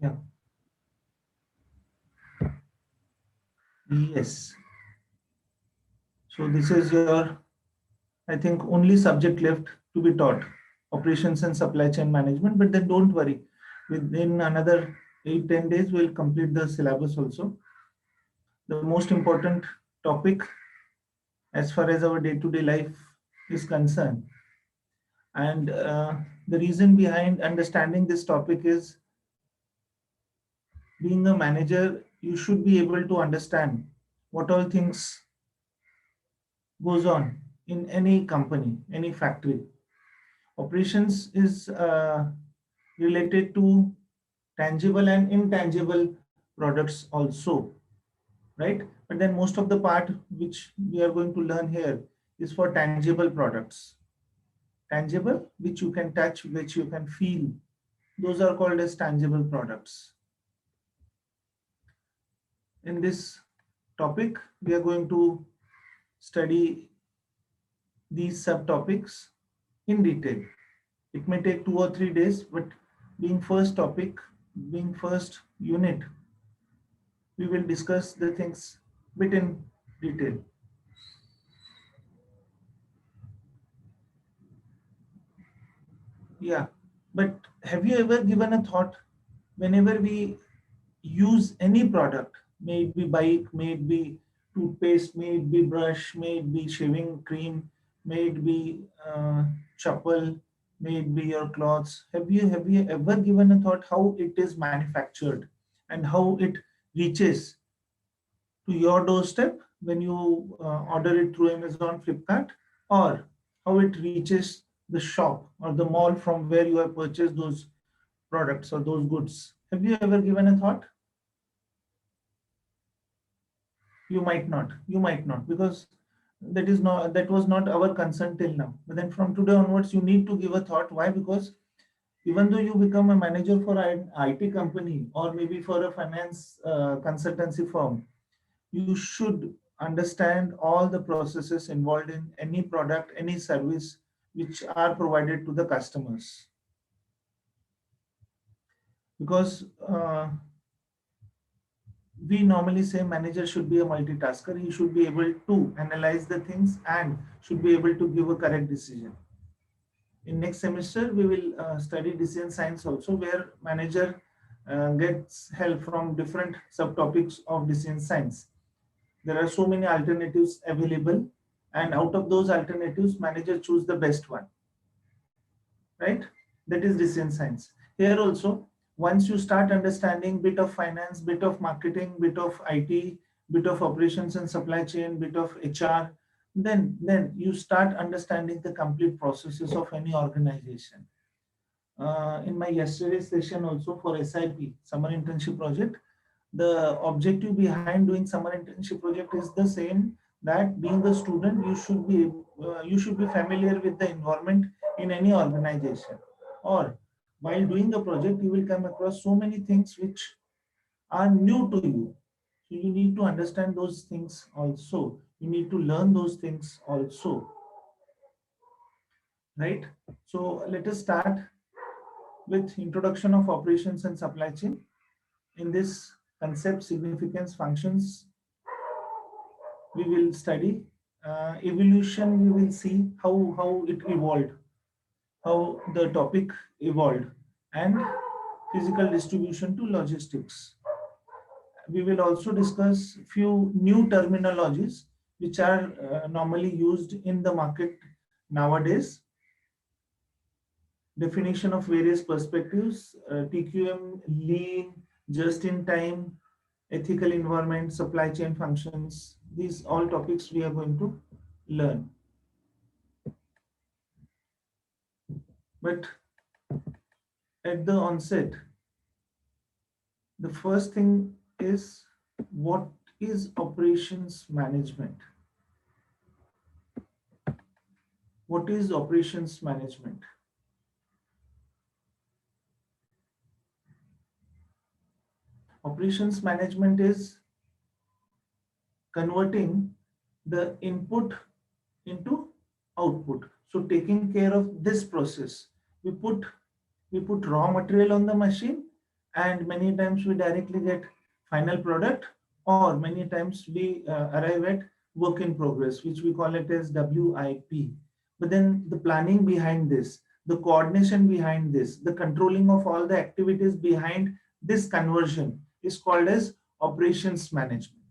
Yeah. Yes. So this is your, I think, only subject left to be taught, operations and supply chain management. But then don't worry, within another 8-10 days, we'll complete the syllabus also. The most important topic as far as our day-to-day life is concerned. And the reason behind understanding this topic is, being a manager, you should be able to understand what all things goes on in any company, any factory. Operations is related to tangible and intangible products also, right? But then most of the part which we are going to learn here is for tangible products. Tangible, which you can touch, which you can feel, those are called as tangible products. In this topic, we are going to study these subtopics in detail. It may take 2 or 3 days, but being first topic, being first unit, we will discuss the things bit in detail. Yeah, but have you ever given a thought, whenever we use any product, may it be bike, may it be toothpaste, may it be brush, may it be shaving cream, may it be chappal, may it be your clothes. Have you ever given a thought how it is manufactured and how it reaches to your doorstep when you order it through Amazon, Flipkart, or how it reaches the shop or the mall from where you have purchased those products or those goods? Have you ever given a thought? You might not, because that was not our concern till now. But then from today onwards, you need to give a thought. Why? Because even though you become a manager for an IT company or maybe for a finance consultancy firm, you should understand all the processes involved in any product, any service which are provided to the customers. Because we normally say manager should be a multitasker. He should be able to analyze the things and should be able to give a correct decision. In next semester, we will study decision science also, where manager gets help from different subtopics of decision science. There are so many alternatives available, and out of those alternatives, manager choose the best one, right? That is decision science. Here also, once you start understanding bit of finance, bit of marketing, bit of IT, bit of operations and supply chain, bit of HR, then you start understanding the complete processes of any organization. In my yesterday's session also for SIP, summer internship project, the objective behind doing summer internship project is the same, that being a student, you should be familiar with the environment in any organization, or while doing the project you will come across so many things which are new to you. So you need to understand those things also, you need to learn those things also, right? So let us start with introduction of operations and supply chain. In this concept, significance, functions, we will study evolution. We will see how it evolved, how the topic evolved, and physical distribution to logistics. We will also discuss few new terminologies which are normally used in the market nowadays. Definition of various perspectives, TQM, lean, just in time, ethical environment, supply chain functions. These all topics we are going to learn. But at the onset, the first thing is, what is operations management? What is operations management? Operations management is converting the input into output. So taking care of this process, we put raw material on the machine, and many times we directly get final product, or many times we arrive at work in progress, which we call it as WIP. But then the planning behind this, the coordination behind this, the controlling of all the activities behind this conversion is called as operations management.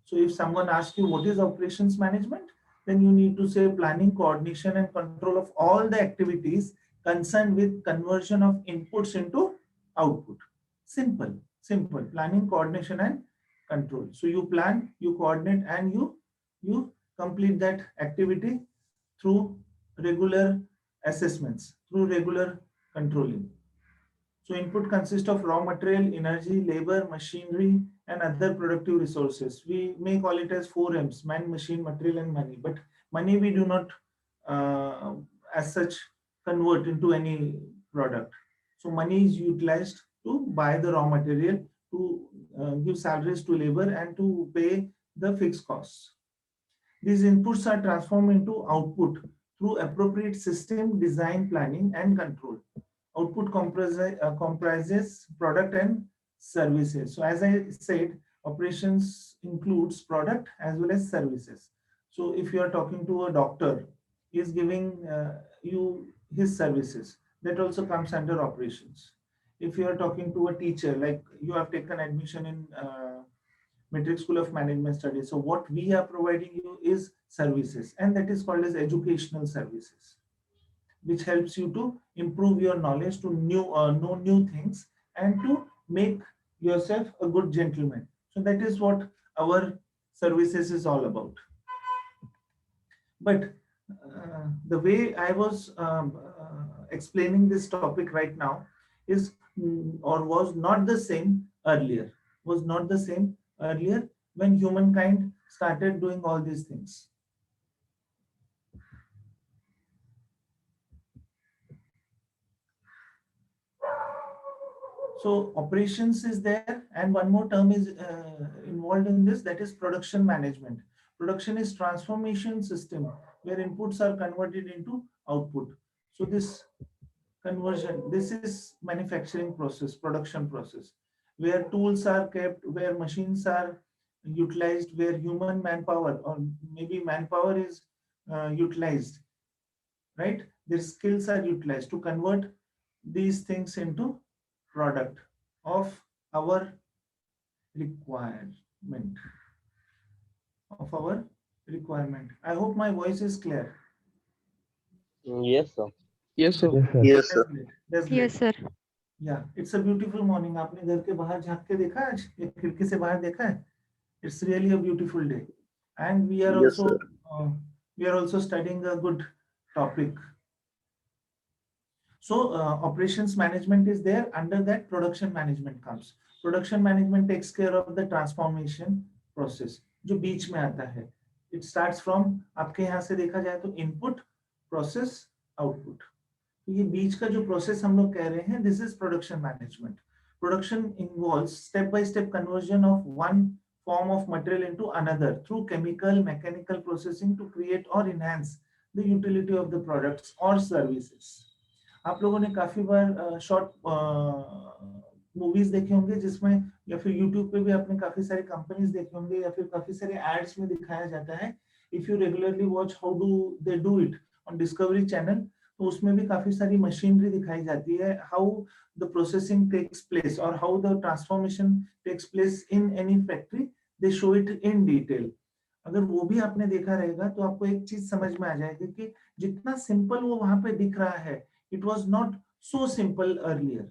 So if someone asks you what is operations management, then you need to say planning, coordination, and control of all the activities concerned with conversion of inputs into output. Simple, simple. Planning, coordination, and control. So you plan, you coordinate, and you complete that activity through regular assessments, through regular controlling. So input consists of raw material, energy, labor, machinery, and other productive resources. We may call it as 4 M's: man, machine, material, and money. But money we do not uh, as such convert into any product. So money is utilized to buy the raw material, to give salaries to labor, and to pay the fixed costs. These inputs are transformed into output through appropriate system design, planning, and control. Output comprises product and services. So as I said, operations includes product as well as services. So if you are talking to a doctor, he is giving you his services. That also comes under operations. If you are talking to a teacher, like you have taken admission in Matrix School of Management Studies. So what we are providing you is services, and that is called as educational services, which helps you to improve your knowledge, to know new things, and to make yourself a good gentleman. So that is what our services is all about. But the way I was explaining this topic right now is or was not the same earlier. Was not the same earlier when humankind started doing all these things. So operations is there, and one more term is involved in this, that is production management. Production is transformation system where inputs are converted into output. So this conversion, this is manufacturing process, production process, where tools are kept, where machines are utilized, where human manpower or maybe manpower is utilized, right? Their skills are utilized to convert these things into product of our requirement, of our requirement. I hope my voice is clear. Yes, sir. Yes, sir. Yes, sir. Yes, That's sir. great. That's Yes, great. sir. Yeah, it's a beautiful morning. आपने घर के बाहर झांक के देखा आज, या खिड़की से बाहर देखा है? It's really a beautiful day, and Yes, sir. we are also studying a good topic. So operations management is there. Under that, production management comes. Production management takes care of the transformation process, जो बीच में आता है. It starts from, आपके यहाँ से देखा जाए तो input, process, output. तो ये बीच का जो प्रोसेस हम लोग कह रहे हैं, this is production management. Production involves step by step conversion of one form of material into another through chemical mechanical processing to create or enhance the utility of the products or services. आप लोगों ने काफी बार short movies देखे होंगे जिसमें, या फिर YouTube पे भी आपने काफी सारे कंपनीज देखे होंगे, या फिर काफी सारे एड्स में दिखाया जाता है. If you regularly watch how do they do it on Discovery Channel, तो उसमें भी काफी सारी मशीनरी दिखाई जाती है, how the processing takes place और how the transformation takes place in any factory. They show it in detail. अगर वो भी आपने देखा रहेगा तो आपको एक चीज समझ में आ जाएगी कि जितना सिंपल वो वहां पे दिख रहा है, it was not so simple earlier.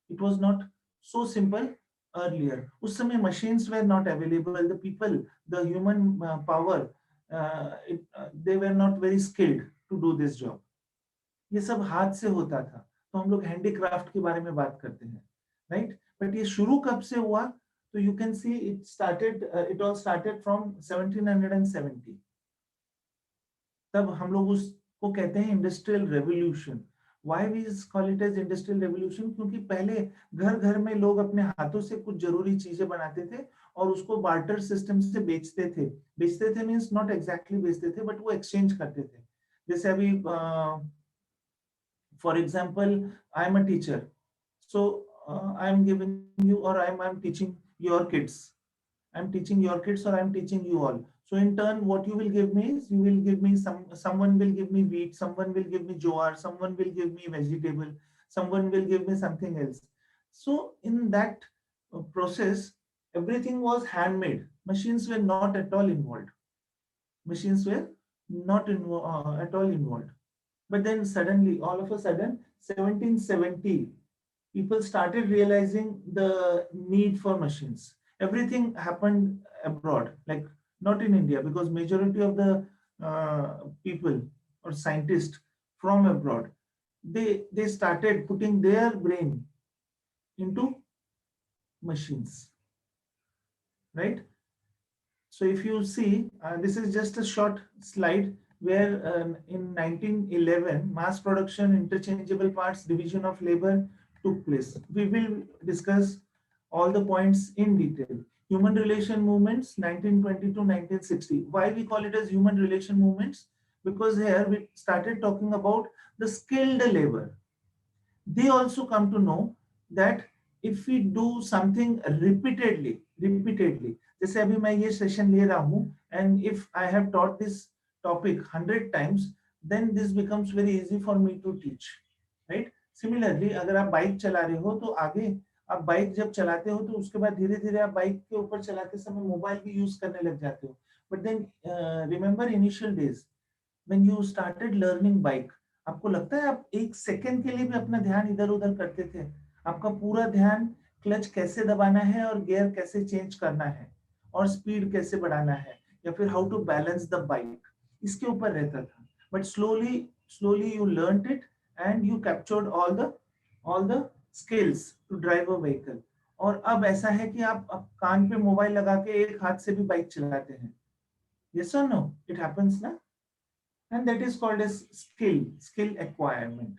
It was not so simple earlier. उस समय machines were not available. The people, the human power, they were not very skilled to do this job. ये सब हाथ से होता था. तो हम लोग हैंडीक्राफ्ट के बारे में बात करते हैं, राइट? बट ये शुरू कब से हुआ? तो you can see it all started from 1770. तब हम लोग उसको कहते हैं industrial revolution. Why we call it as industrial revolution? क्योंकि पहले घर घर में लोग अपने हाथों से कुछ जरूरी चीजें बनाते थे और उसको बार्टर सिस्टम से बेचते थे. बेचते थे मीन्स नॉट एग्जैक्टली बेचते थे, बट वो एक्सचेंज करते थे. जैसे अभी for example, I am a teacher, so I am giving you, or I'm teaching your kids. I'm teaching your kids, or I'm teaching you all. So in turn, what you will give me is, you will give me someone will give me wheat, someone will give me jowar, someone will give me vegetable, someone will give me something else. So in that process, everything was handmade. Machines were not at all involved. Machines were not at all involved. But then suddenly, all of a sudden, 1770, people started realizing the need for machines. Everything happened abroad, like not in India, because majority of the people or scientists from abroad, they started putting their brain into machines, right? So if you see, this is just a short slide where in 1911, mass production, interchangeable parts, division of labor took place. We will discuss all the points in detail. Human relation movements, 1920 to 1960. Why we call it as human relation movements? Because here we started talking about the skilled labor. They also come to know that if we do something repeatedly, जैसे अभी मैं ये session ले रहा हूँ, and if I have taught this topic 100 times, then this becomes very easy for me to teach, right? Similarly, अगर आप bike चला रहे हो तो आगे आप बाइक जब चलाते हो तो उसके बाद धीरे धीरे आप बाइक के ऊपर चलाते समय मोबाइल भी यूज करने लग जाते हो. But then remember initial days when you started learning bike, आपको लगता है आप एक सेकंड के लिए भी अपना ध्यान इधर उधर करते थे? आपका पूरा ध्यान क्लच कैसे दबाना है और गियर कैसे चेंज करना है और स्पीड कैसे बढ़ाना है या फिर how to balance the bike, इसके ऊपर रहता था. But slowly slowly you learned it and you captured all the skills to drive a vehicle. और अब ऐसा है कि आप कान पे मोबाइल लगा के एक हाथ से भी बाइक चलाते हैं. यस और नो, इट हैपेंस ना. And that is called as skill acquirement.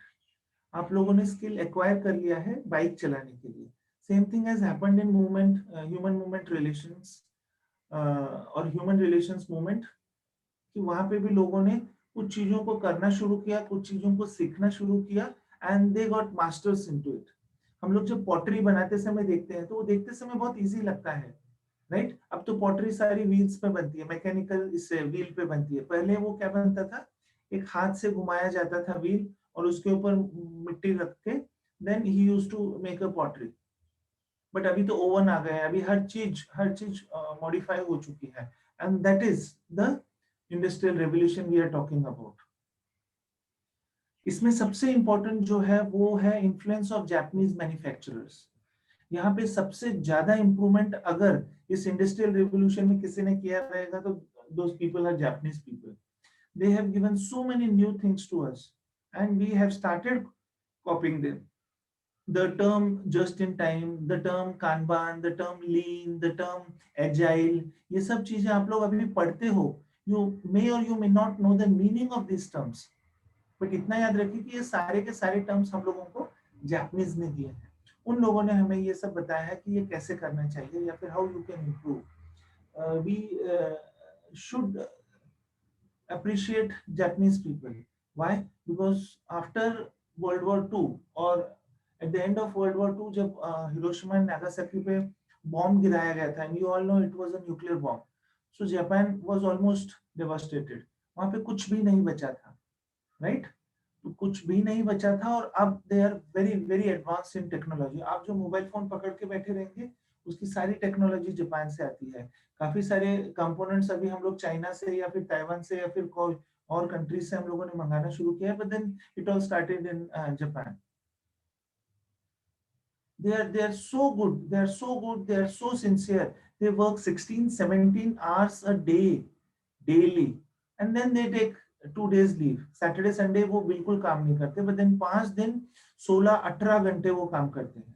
आप लोगों ने स्किल एक्वायर कर लिया है बाइक चलाने के लिए. Same thing has happened in movement, human movement relations और ह्यूमन रिलेशंस मूवमेंट, कि वहां पे भी लोगों ने कुछ चीजों को करना शुरू किया, कुछ चीजों को सीखना शुरू किया, and they got masters into it. हम लोग जब पॉटरी बनाते समय देखते हैं तो वो देखते समय बहुत इजी लगता है, राइट? अब तो पॉटरी सारी व्हील्स पे बनती है, मैकेनिकल इससे व्हील पे बनती है. पहले वो क्या बनता था, एक हाथ से घुमाया जाता था व्हील और उसके ऊपर मिट्टी रख के then he used to make a pottery. But अभी तो ओवन आ गए हैं, अभी हर चीज मॉडिफाई हो चुकी है, and that is the industrial revolution we are talking about. इसमें सबसे इंपॉर्टेंट जो है वो है इन्फ्लुएंस ऑफ जापानीज मैन्युफैक्चरर्स. यहाँ पे सबसे ज्यादा इंप्रूवमेंट अगर इस इंडस्ट्रियल रिवोल्यूशन में किसी ने किया रहेगा तो those people are Japanese people. They have given so many new things to us and we have started copying them. The term just in time, the term Kanban, the term lean, the term agile, ये सब चीजें आप लोग अभी पढ़ते हो. You may or you may not know the meaning of these terms. But इतना याद रखिए कि ये सारे के सारे टर्म्स हम लोगों को जापानीज ने दिए हैं. उन लोगों ने हमें ये सब बताया है कि ये कैसे करना चाहिए या फिर how you can improve. We should appreciate Japanese people. Why? Because after World War II or at the end of World War II, जब हिरोशिमा एंड नागासाकी पे बॉम्ब गिराया गया था, and you all know it was a nuclear bomb. So Japan was almost devastated. वहाँ पे कुछ भी नहीं बचा था, right? तो कुछ भी नहीं बचा था और अब they are very very advance in technology. आप जो मोबाइल फोन पकड़ के बैठे रहेंगे उसकी सारी टेक्नोलॉजी जापान से आती है. काफी सारे कंपोनेंट्स अभी हम लोग चाइना से या फिर ताइवान से या फिर कोई और कंट्रीज से हम लोगों ने मंगाना शुरू किया, but then it all started in Japan. they are so good, they are so sincere. They work 16-17 hours a day daily and then they take 2 days leave. Saturday Sunday वो बिल्कुल काम नहीं करते, बट देन 5 दिन 16-18 घंटे वो काम करते हैं.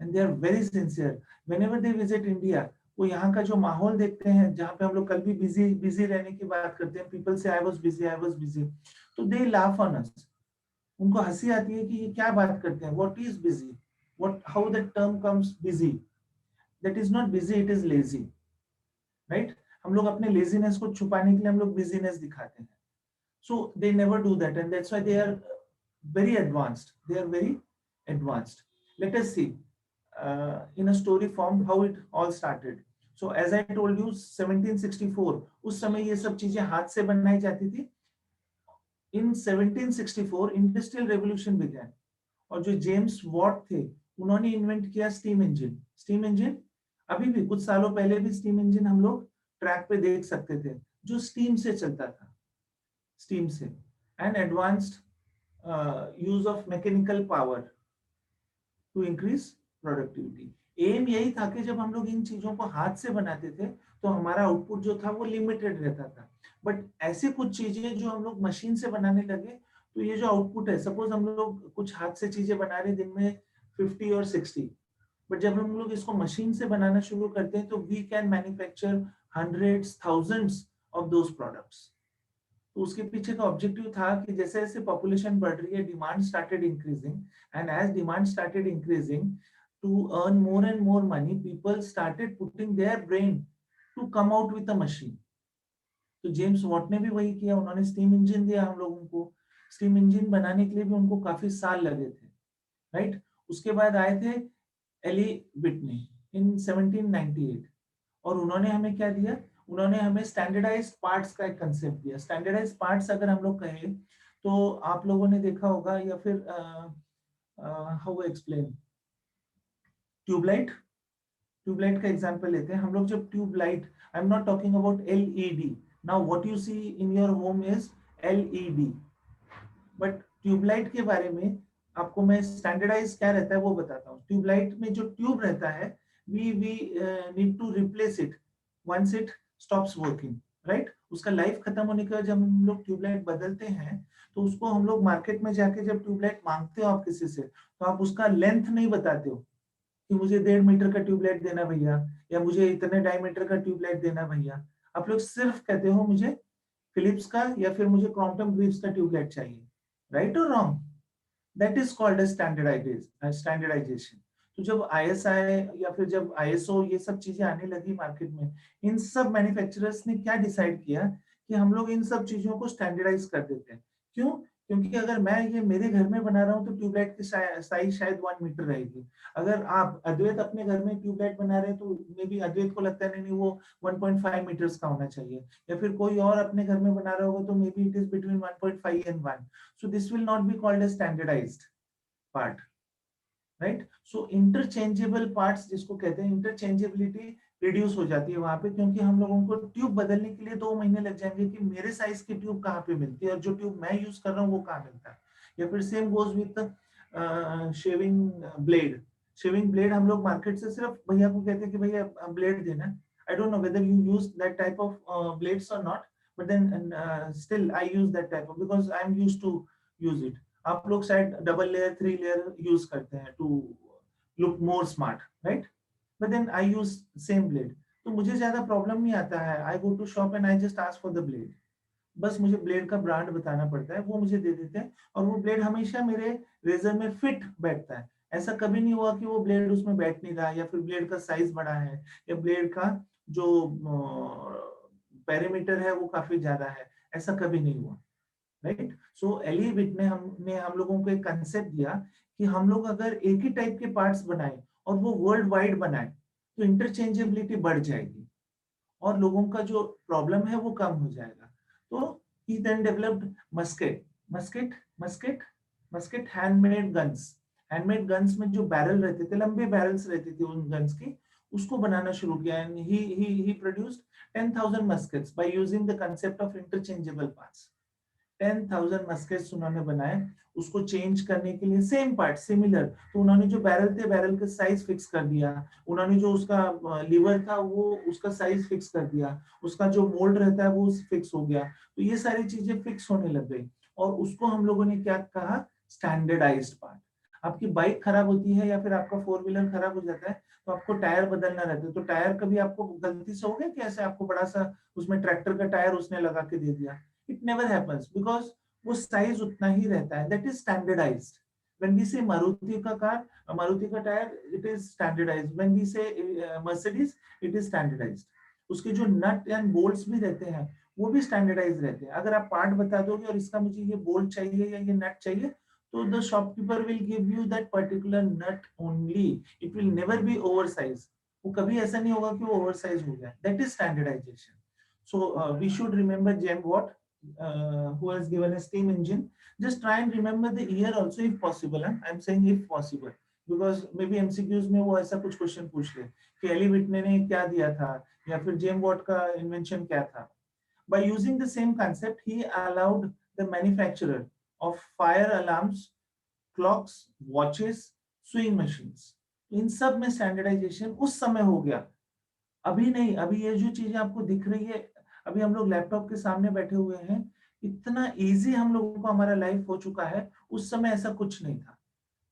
And they are very sincere. Whenever they visit India, वो यहाँ का जो माहौल देखते हैं, जहाँ पे हम लोग कल भी बिजी रहने की बात करते हैं, पीपल से आई वाज बिजी, तो दे लाफ ऑन अस. उनको हंसी आती है कि ये क्या बात करते हैं, what is busy, what how that term comes busy. That is not busy, it is lazy, right? हम लोग अपने लेजीनेस को छुपाने के लिए हम लोग बिजीनेस दिखाते हैं. So they never do that, and that's why they are very advanced. They are very advanced. Let us see in a story form how it all started. So as I told you 1764 उस समय ये सब चीजें हाथ से बनाई जाती थी. In 1764 इंडस्ट्रियल रेवोल्यूशन began और जो जेम्स वॉट थे उन्होंने इन्वेंट किया स्टीम इंजन. स्टीम इंजन अभी भी कुछ सालों पहले भी स्टीम इंजन हम लोग ट्रैक पे देख सकते थे जो स्टीम से चलता था, स्टीम से. And advanced use of mechanical power to increase productivity. Um यही था कि जब हम लोग इन चीजों को हाथ से बनाते थे तो हमारा आउटपुट जो था वो लिमिटेड रहता था. बट ऐसे कुछ चीजें जो हम लोग मशीन से बनाने लगे तो ये जो आउटपुट है, सपोज हम लोग कुछ हाथ से चीजें बना रहे दिन में 50 और 60, बट जब हम लोग इसको मशीन से बनाना शुरू करते हैं तो we can manufacture hundreds thousands of those products. तो उसके पीछे का ऑब्जेक्टिव था कि जैसे जैसे पॉपुलेशन बढ़ रही है, demand started increasing, and as demand started increasing, to earn more and more money people started putting their brain to come out with a machine. तो जेम्स वॉट ने भी वही किया, उन्होंने स्टीम इंजन दिया हम लोगों को. स्टीम इंजन बनाने के लिए भी उनको काफी साल लगे थे, राइट. उसके बाद आए थे एली विटनी इन 1798 और उन्होंने हमें क्या दिया, उन्होंने हमें स्टैंडर्डाइज्ड पार्ट्स का एक कंसेप्ट दिया. स्टैंडर्डाइज्ड पार्ट्स अगर हम लोग कहें तो आप लोगों ने देखा होगा या फिर हाउ एक्सप्लेन ट्यूबलाइट. ट्यूबलाइट का एग्जांपल लेते हैं हम लोग. जब tubelight, I am not talking about LED. Now what you see in your home is LED, but tubelight के बारे में आपको मैं स्टैंडर्डाइज क्या रहता है वो बताता हूँ. ट्यूबलाइट में जो ट्यूब रहता है we need to replace it once it stops working, right. उसका लाइफ खत्म होने के बाद जब हम लोग ट्यूबलाइट बदलते हैं तो उसको हम लोग मार्केट में जाके जब ट्यूबलाइट मांगते हो आप किसी से तो आप उसका लेंथ नहीं बताते हो कि मुझे 1.5 मीटर का ट्यूबलाइट देना भैया या मुझे इतने डायमीटर का ट्यूबलाइट देना भैया. आप लोग सिर्फ कहते हो मुझे फिलिप्स का या फिर मुझे क्रॉम्पटन ग्रीव्स का ट्यूबलाइट चाहिए. राइट और wrong? That is called as standardisation. तो जब आईएसआई या फिर जब आईएसओ ये सब चीजें आने लगी मार्केट में, इन सब मैन्युफैक्चरर्स ने क्या डिसाइड किया कि हम लोग इन सब चीजों को स्टैंडर्डाइज कर देते हैं. क्यों? क्योंकि अगर मैं ये मेरे घर में बना रहा हूँ तो ट्यूबलाइट की साइज शायद 1 मीटर रहेगी. अगर आप अद्वैत अपने घर में ट्यूबलाइट बना रहे हैं तो मे बी अद्वैत को लगता है नहीं नहीं वो 1.5 मीटर्स का होना चाहिए, या फिर कोई और अपने घर में बना रहा होगा तो may be it is between 1.5 and 1. So this will not be called as standardized part, right? So interchangeable parts जिसको कहते हैं, interchangeability रिड्यूस हो जाती है वहां पे, क्योंकि हम लोगों को ट्यूब बदलने के लिए 2 महीने लग जाएंगे कि मेरे साइज की ट्यूब कहाँ पे मिलती है और जो ट्यूब मैं यूज कर रहा हूँ वो कहाँ मिलता है. या फिर same goes with shaving blade. Shaving blade हम लोग मार्केट से सिर्फ भैया को कहते हैं कि भैया ब्लेड देना. I don't know whether you use that type of blades और not, but then still I use that type of because I'm used to use it. आप लोग शायद डबल लेयर 3 लेयर यूज करते हैं to look more smart, right. But then I use same blade तो मुझे ज्यादा problem नहीं आता है. I go to shop and I just ask for the blade. बस मुझे ब्लेड का ब्रांड बताना पड़ता है, वो मुझे दे देते हैं और वो ब्लेड हमेशा मेरे रेजर में फिट बैठता है. ऐसा कभी नहीं हुआ कि वो ब्लेड उसमें बैठ नहीं रहा या फिर ब्लेड का साइज बड़ा है या ब्लेड का जो पैरामीटर है वो काफी ज्यादा है. ऐसा कभी नहीं हुआ, राइट. सो एली विट ने हमने हम लोगों को एक कंसेप्ट दिया कि हम लोग अगर एक ही टाइप के पार्ट्स बनाए और वो वर्ल्ड वाइड बनाए तो इंटरचेंजेबिलिटी बढ़ जाएगी और लोगों का जो प्रॉब्लम है वो कम हो जाएगा. तो he then developed musket handmade guns. Handmade guns में जो बैरल रहते थे, लंबे बैरल्स रहते थे उन गन्स की, उसको बनाना शुरू किया. And he produced 10,000 muskets by using the concept of interchangeable parts. 10,000 मस्केट्स उन्होंने बनाए. उसको चेंज करने के लिए सेम पार्ट सिमिलर, तो उन्होंने जो बैरल थे बैरल का साइज फिक्स कर दिया. उन्होंने जो उसका लीवर था वो उसका साइज फिक्स कर दिया. उसका जो मोल्ड रहता है वो फिक्स हो गया. तो ये सारी चीजें फिक्स होने लग गई और उसको हम लोगों ने क्या कहा, स्टैंडर्डाइज्ड पार्ट. आपकी बाइक खराब होती है या फिर आपका 4 व्हीलर खराब हो जाता है तो आपको टायर बदलना रहता है. तो टायर कभी आपको गलती से हो गया कि ऐसे आपको बड़ा सा उसमें ट्रैक्टर का टायर उसने लगा के दे दिया? It never happens because वो साइज उतना ही रहता है. That is standardized. When we say Maruti का कार, मारुति का tyre, it is standardized. When we say Mercedes, it is standardized. उसके जो नट एंड बोल्ट्स भी रहते हैं वो भी स्टैंडर्डाइज रहते हैं. अगर आप पार्ट बता दोगे और इसका मुझे ये बोल्ट चाहिए या ये नट चाहिए So the shopkeeper will give you that particular nut only. It will never be oversized. वो कभी ऐसा नहीं होगा कि वो oversize हो गया. That is standardization. So we should remember Jem Watt, who has given a steam engine. Just try and remember the year also if possible. I'm saying if possible, because maybe MCQs में वो ऐसा कुछ question पूछ ले कि Eli विटने ने क्या दिया था या फिर जेम वॉट का इन्वेंशन क्या था. By using the same concept, he allowed the manufacturer of fire alarms, clocks, watches, sewing machines. इन सब में स्टैंडर्डाइजेशन उस समय हो गया. अभी नहीं. अभी ये जो चीजें आपको दिख रही है, अभी हम लोग लैपटॉप के सामने बैठे हुए हैं, इतना इजी हम लोगों को हमारा लाइफ हो चुका है. उस समय ऐसा कुछ नहीं था.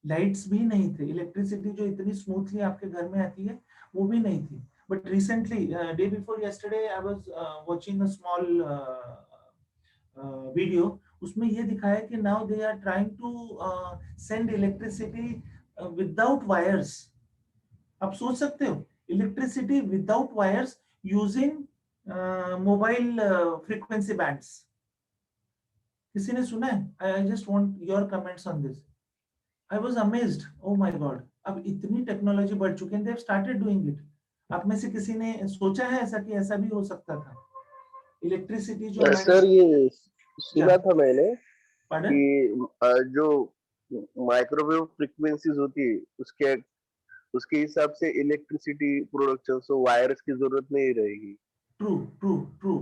लाइट्स भी नहीं थे. इलेक्ट्रिसिटी जो इतनी स्मूथली आपके घर में आती है वो भी नहीं थी. But recently, day before yesterday, I was watching a small video. उसमें ये दिखाया कि now they are trying to send electricity without wires. आप सोच सकते हो, electricity without wires using mobile frequency bands. किसी ने सुना है? I just want your comments on this. I was amazed. Oh my God! अब इतनी टेक्नोलॉजी बढ़ चुकी है. They have started doing it. आप में से किसी ने सोचा है ऐसा कि ऐसा भी हो सकता था? इलेक्ट्रिसिटी जो हमारे सर ये सुना क्या? था मैंने Pardon? कि जो माइक्रोवेव फ्रीक्वेंसीज होती है उसके हिसाब से इलेक्ट्रिसिटी प्रोडक्शन सो वायर्स की जरूरत नहीं रहेगी. True true true.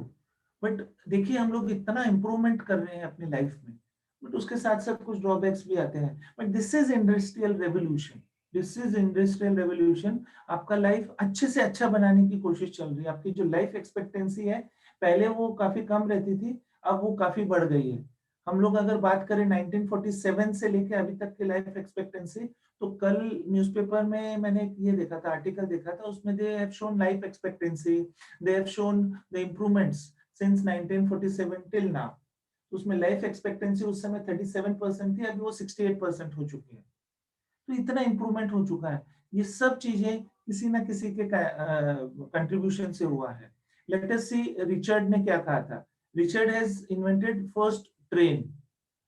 बट देखिए हम लोग इतना इम्प्रूवमेंट कर रहे हैं अपनी लाइफ में, बट उसके साथ साथ कुछ ड्रॉबैक्स भी आते हैं. But this is industrial revolution. This is industrial revolution. आपका लाइफ अच्छे से अच्छा बनाने की कोशिश चल रही है. आपकी जो लाइफ एक्सपेक्टेंसी है, पहले वो काफी कम रहती थी, अब वो काफी बढ़ गई है. हम लोग अगर बात करें 1947 से लेके अभी तक की लाइफ एक्सपेक्टेंसी, तो कल न्यूज़पेपर में मैंने ये देखा था, आर्टिकल देखा था, उसमें they have shown life expectancy, they have shown the improvements since 1947 till now. उसमें लाइफ एक्सपेक्टेंसी उस समय 37% थी, अभी वो 68% हो चुकी है. तो इतना इंप्रूवमेंट हो चुका है. ये सब चीजें किसी ना किसी के कंट्रीब्यूशन से हुआ है. लेट अस सी रिचर्ड ने क्या कहा था. Richard has invented first train.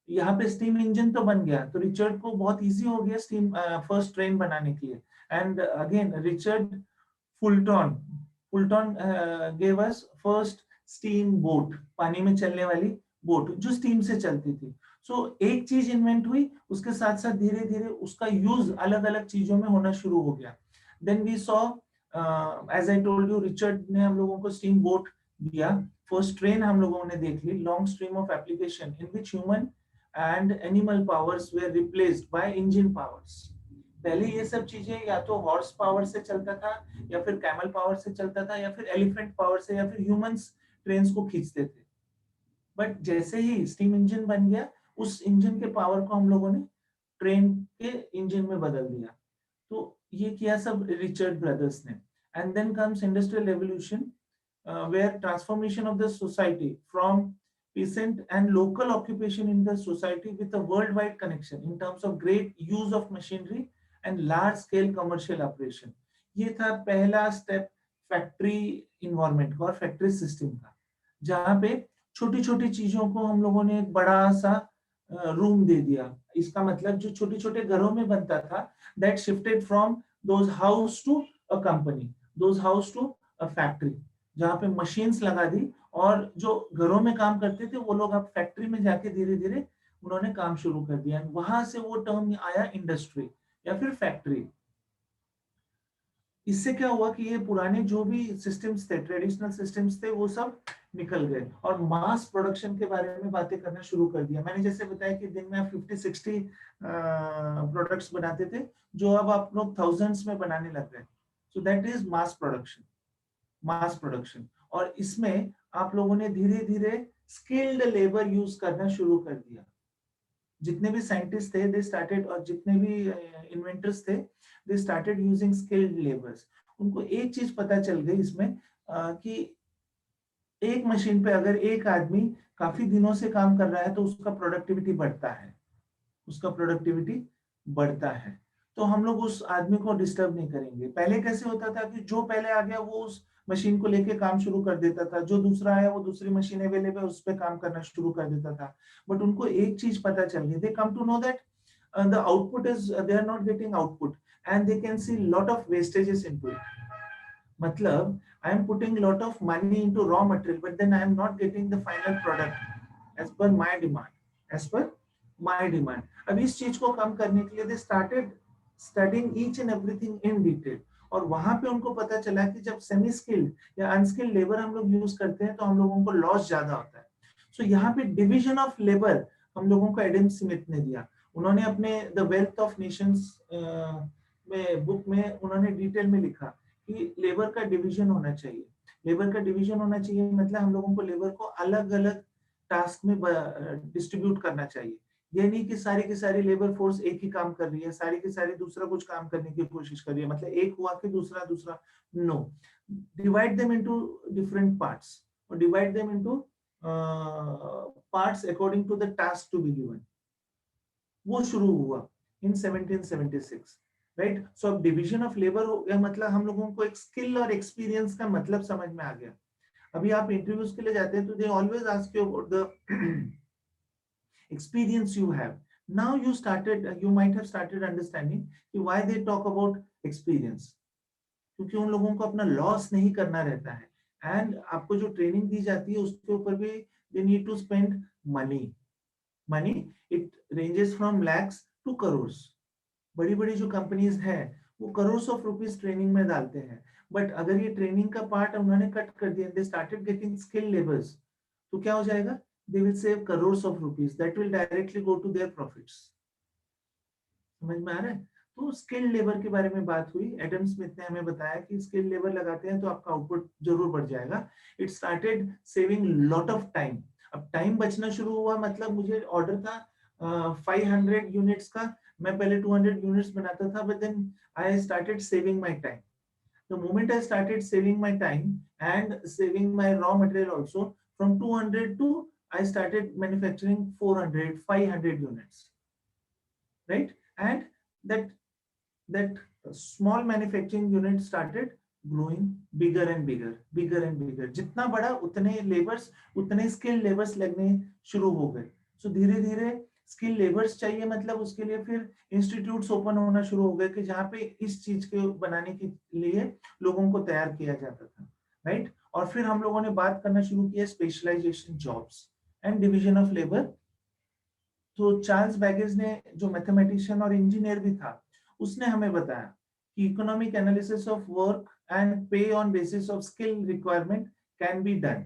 यहाँ पे स्टीम इंजन तो बन गया, तो रिचर्ड को बहुत इजी हो गया स्टीम फर्स्ट ट्रेन बनाने के लिए. And again Richard Fulton Fulton gave us first steam boat, पानी में चलने वाली बोट जो स्टीम से चलती थी. सो एक चीज इन्वेंट हुई, उसके साथ साथ धीरे धीरे उसका यूज अलग अलग चीजों में होना शुरू हो गया. Then we saw, as I told you, Richard ने हम लोगों को स्टीम बोट दिया. फर्स्ट ट्रेन हम लोगों ने देख ली. Long stream of application in which human and animal powers were replaced by engine powers. पहले ये सब चीजें या तो हॉर्स पावर से चलता था, या फिर कैमल पावर से चलता था, या फिर एलिफेंट पावर से, या फिर ह्यूमंस ट्रेन्स को खींचते थे. बट जैसे ही स्टीम इंजन बन गया, उस इंजन के पावर को हम लोगों ने ट्रेन के इंजन में बदल दिया. तो ये किया सब रिचर्ड ब्रदर्स ने. And then comes industrial revolution, where transformation of the society from peasant and local occupation in the society with a worldwide connection in terms of great use of machinery and large scale commercial operation. ये था पहला step factory environment का और factory system का, जहाँ पे छोटी छोटी चीजों को हम लोगों ने एक बड़ा सा रूम दे दिया. इसका मतलब जो छोटे छोटे घरों में बनता था, that shifted from those house to a company, those house to a factory, जहाँ पे मशीन्स लगा दी, और जो घरों में काम करते थे वो लोग अब फैक्ट्री में जाके धीरे धीरे उन्होंने काम शुरू कर दिया. वहां से वो टर्म आया इंडस्ट्री या फिर फैक्ट्री. इससे क्या हुआ कि ये पुराने जो भी सिस्टम्स थे, ट्रेडिशनल सिस्टम्स थे, वो सब निकल गए और मास प्रोडक्शन के बारे में बातें करना शुरू कर दिया. मैंने जैसे बताया कि दिन में आप 50-60 प्रोडक्ट्स बनाते थे, जो अब आप लोग थाउजेंड्स में बनाने लग गए. सो that is mass production. Mass production. और इसमें आप लोगों ने धीरे धीरे स्किल्ड लेबर यूज करना शुरू कर दिया. जितने भी साइंटिस्ट थे, दे स्टार्टेड, और जितने भी इन्वेंटर्स थे, they started using skilled labours. उनको एक चीज पता चल गई इसमें कि एक मशीन पे अगर एक आदमी काफी दिनों से काम कर रहा है तो उसका प्रोडक्टिविटी बढ़ता है, उसका प्रोडक्टिविटी बढ़ता है. तो हम लोग उस आदमी को डिस्टर्ब नहीं करेंगे. पहले कैसे होता था कि जो पहले आ गया वो उस मशीन को लेके काम शुरू कर देता था, जो दूसरा आया वो दूसरी मशीन अवेलेबल उस पर काम करना शुरू कर देता था. बट उनको एक चीज पता चल गई, they come to know that the output is they are not getting output, and they can see lot of wastages into it. Matlab, I am putting lot of money into raw material, but then I am not getting the final product as per my demand. As per my demand. अब इस चीज को कम करने के लिए they started studying each and everything in detail. और वहां पे उनको पता चला कि जब सेमी स्किल्ड या अनस्किल्ड लेबर हम लोग यूज करते हैं तो हम लोगों को लॉस ज्यादा होता है. सो यहाँ पे डिविजन ऑफ लेबर हम लोगों को एडम स्मिथ ने दिया. उन्होंने अपने द वेल्थ ऑफ नेशंस में बुक में उन्होंने डिटेल में लिखा कि लेबर का डिवीजन होना चाहिए. लेबर का डिवीजन होना चाहिए मतलब हम लोगों को लेबर को अलग अलग टास्क में डिस्ट्रीब्यूट करना चाहिए. ये नहीं कि सारी की सारी लेबर फोर्स एक ही काम कर रही है, सारी की सारी दूसरा कुछ काम करने की कोशिश कर रही है, मतलब एक हुआ कि दूसरा दूसरा. No, divide them into different parts और divide them into parts according to the task to be given. वो शुरू हुआ इन 1776, राइट. सो अब डिवीजन ऑफ लेबर हो गया, मतलब हम लोगों को एक स्किल और एक्सपीरियंस का मतलब समझ में आ गया. अभी आप इंटरव्यूज के लिए जाते हैं तो they always ask you about the experience you have. Now you might have started understanding why they talk about experience. क्योंकि उन लोगों को अपना लॉस नहीं करना रहता है, एंड आपको जो ट्रेनिंग दी जाती है उसके ऊपर भी they need to spend money. It ranges from lakhs to crores. बड़ी बड़ी जो कंपनीज है वो करोड़ ऑफ रुपीस ट्रेनिंग में डालते हैं, बट अगर ये ट्रेनिंग का पार्ट उन्होंने कट कर दिया, they started getting skilled laborers, तो क्या हो जाएगा? They will save crores of rupees that will directly go to their profits. समझ में आ रहा है? तो स्किल्ड लेबर के बारे में बात हुई. एडम स्मिथ ने हमें बताया कि स्किल्ड लेबर लगाते हैं तो आपका आउटपुट जरूर बढ़ जाएगा. It started saving lot of time. अब टाइम बचना शुरू हुआ, मतलब मुझे ऑर्डर था 500 यूनिट्स का, मैं पहले 200 यूनिट्स बनाता था, but then I started saving my time. The moment I started saving my time and saving my raw material also, from 200 to I started manufacturing 400, 500 units, right? And that small manufacturing unit started growing bigger and bigger. जितना बड़ा उतने labours, उतने skill labours लगने शुरू हो गए. सो धीरे धीरे स्किल लेबर्स चाहिए, मतलब उसके लिए फिर इंस्टीट्यूट्स ओपन होना शुरू हो गए कि जहाँ पे इस चीज के बनाने के लिए लोगों को तैयार किया जाता था, राइट. और फिर हम लोगों ने बात करना शुरू किया specialisation jobs and division of labour. तो चार्ल्स बैगेज ने, जो मैथमेटिशियन और इंजीनियर भी था, उसने हमें बताया कि economic analysis of work and pay on basis of skill requirement can be done.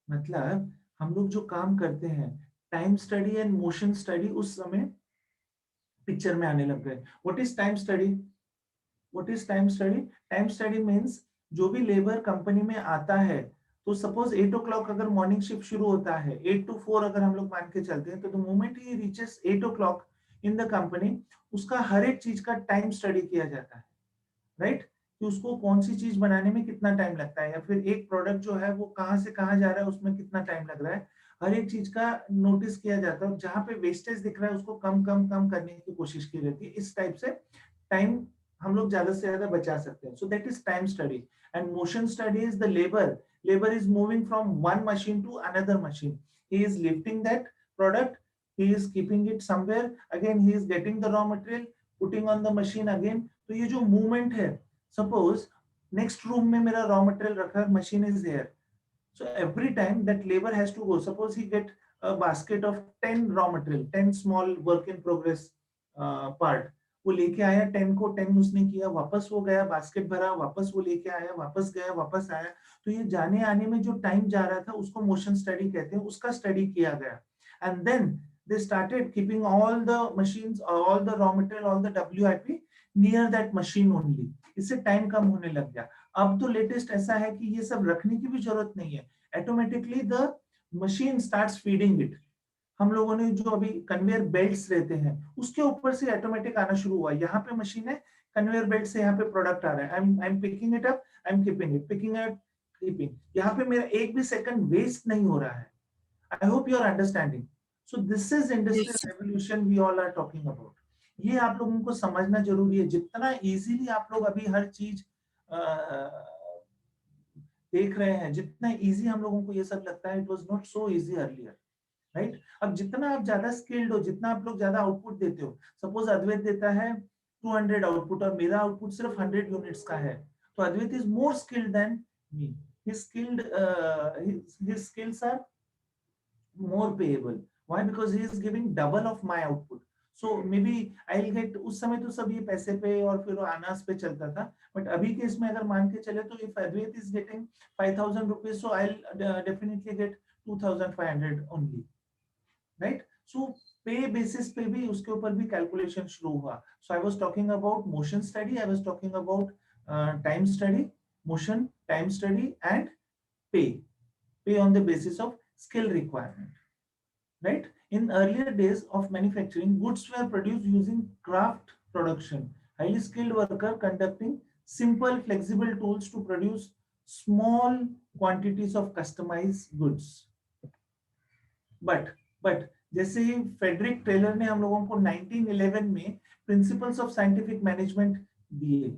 मतलब हम लोग जो काम करते हैं, time study and motion study उस समय पिक्चर में आने लग गए. What is time study? Time study means जो भी लेबर कंपनी में आता है, तो सपोज 8 o'clock अगर मॉर्निंग शिफ्ट शुरू होता है, 8 to 4 अगर हम लोग मान के चलते हैं, तो the moment he reaches 8 o'clock in the company, उसका हर एक चीज का टाइम स्टडी किया जाता है, राइट. कि उसको कौन सी चीज बनाने में कितना टाइम लगता है, या फिर एक प्रोडक्ट जो है वो कहाँ से कहाँ जा रहा है, उसमें कितना टाइम लग रहा है, हर एक चीज का नोटिस किया जाता है. जहाँ पे वेस्टेज दिख रहा है उसको कम करने की कोशिश की जाती है. इस टाइप से टाइम हम लोग ज्यादा से ज्यादा बचा सकते हैं. सो that is time study. And motion study is the labor is moving from one machine to another machine. He is lifting that product, he is keeping it somewhere, again he is getting the raw material, putting on the machine again. तो ये जो movement है, suppose next room में मेरा raw material रखा, machine is there, so every time that labor has to go. Suppose he get a basket of 10 raw material, 10 small work in progress part, वो लेके आया 10 को, 10 उसने किया, वापस वो गया, बास्केट भरा, वापस वो लेके आया, वापस गया, वापस आया. तो ये जाने आने में जो टाइम जा रहा था उसको मोशन स्टडी कहते हैं. उसका स्टडी किया गया. And then they started keeping all the machines, all the raw material, all the WIP near that machine only. इससे टाइम कम होने लग गया. अब तो लेटेस्ट ऐसा है कि ये सब रखने की भी जरूरत नहीं है. Automatically the machine starts feeding it. हम लोगों ने जो अभी कन्वेयर बेल्ट्स रहते हैं उसके ऊपर से ऑटोमेटिक आना शुरू हुआ. यहाँ पे मशीन है, कन्वेयर बेल्ट से यहाँ पे प्रोडक्ट आ रहा है. I am picking it up, I am keeping it, picking it, keeping. यहाँ पे मेरा एक भी सेकंड वेस्ट नहीं हो रहा है. I hope you are understanding. So this is industrial revolution we all are talking about. ये आप लोगों को समझना जरूरी है. जितना इजीली आप लोग अभी हर चीज देख रहे हैं, जितना इजी हम लोगों को ये सब लगता है, it was not so easy earlier. Right. अब जितना आप ज्यादा स्किल्ड हो, जितना आप लोग ज्यादा आउटपुट देते हो, सपोज अद्वैत देता है 200 आउटपुट और मेरा आउटपुट सिर्फ 100 यूनिट्स का है, तो Advait is more skilled than me, his skills are more payable. Why? Because he is giving double of my output. So maybe I'll get, उस समय तो सब ये पैसे पे और फिर आनास पे चलता था, बट अभी के इसमें अगर मान के चले तो if Advait is getting 5,000 rupees, so I'll definitely get 2,500 only, right? So पे बेसिस पे भी उसके ऊपर भी कैलकुलेशन शुरू हुआ. So I was talking about motion study, I was talking about time study, motion, time study and pay on the basis of skill requirement. Right? In earlier days of manufacturing, goods were produced using craft production, highly skilled worker conducting simple flexible tools to produce small quantities of customized goods. But जैसे ही Frederick Taylor ने हम लोगों को 1911 में principles of scientific management दिए,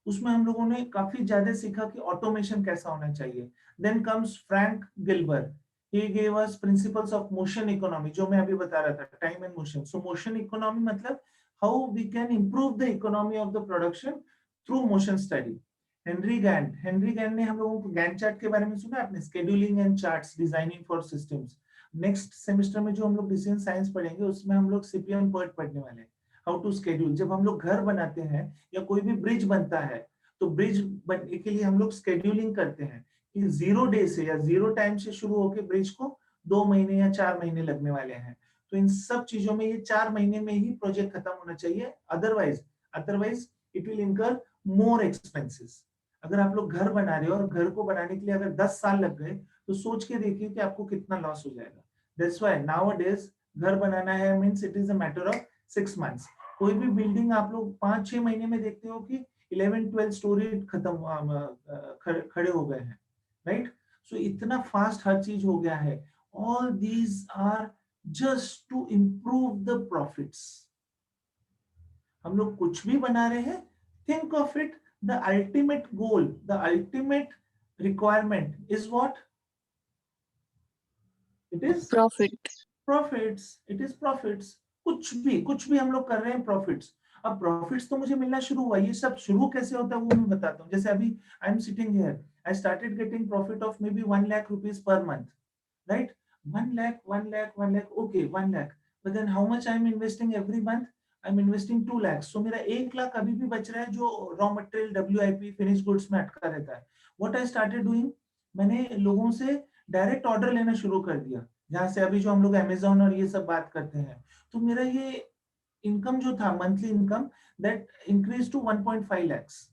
उसमें हम लोगों ने काफी ज्यादा सीखा कि ऑटोमेशन कैसा होना चाहिए. Then comes Frank Gilbreth, he gave us principles of motion economy, जो मैं अभी बता रहा था, time and motion. So motion economy मतलब how we can improve the economy of the production through motion study. Henry Gantt ने हम लोगों को गैंट चार्ट के बारे में सुना आपने, scheduling and charts, designing for systems. Next semester में जो हम लोग डिसीजन साइंस पढ़ेंगे उसमें हम लोग सीपीएम पर्ट पढ़ने वाले हैं, हाउ टू स्केड्यूल. जब हम लोग घर बनाते हैं या कोई भी ब्रिज बनता है तो ब्रिज बनने के लिए हम लोग स्केड्यूलिंग करते हैं कि 0 डे से या 0 टाइम से शुरू होकर ब्रिज को 2 महीने या 4 महीने लगने वाले हैं. तो इन सब चीजों में ये 4 महीने में ही प्रोजेक्ट खत्म होना चाहिए, अदरवाइज इट विल इनकर मोर एक्सपेंसेस. अगर आप लोग घर बना रहे हो और घर को बनाने के लिए अगर 10 साल लग गए तो सोच के देखिए कि आपको कितना लॉस हो जाएगा. दैट्स व्हाई नाउअडेज घर बनाना है means it is a matter of 6 months. कोई भी बिल्डिंग आप लोग 5-6 महीने में देखते हो कि 11-12 स्टोरी खड़े हो गए हैं, राइट. सो इतना फास्ट हर चीज हो गया है. All these are just to improve the profits. हम लोग कुछ भी बना रहे हैं, think of it, the ultimate goal, the ultimate requirement is what? It is profits. It is profits. कुछ भी हम लोग कर रहे हैं प्रॉफिट्स. अब प्रॉफिट्स तो मुझे मिलना शुरू हुआ, ये सब शुरू कैसे होता है वो मैं बताता हूँ. जैसे अभी I am sitting here, I started getting profit of maybe 1 lakh rupees per month, right? 1 lakh, okay, 1 lakh. But then how much I'm investing every month? I'm investing 2 lakhs. So मेरा 1 लाख अभी भी बच रहा है जो raw material, WIP, finished goods में अटका रहता है. What I started doing, मैंने लोगों से डायरेक्ट ऑर्डर लेना शुरू कर दिया, जहाँ से अभी जो हम लोग Amazon और ये सब बात करते हैं. तो मेरा ये इनकम जो था, monthly income, that increase to 1.5 lakhs.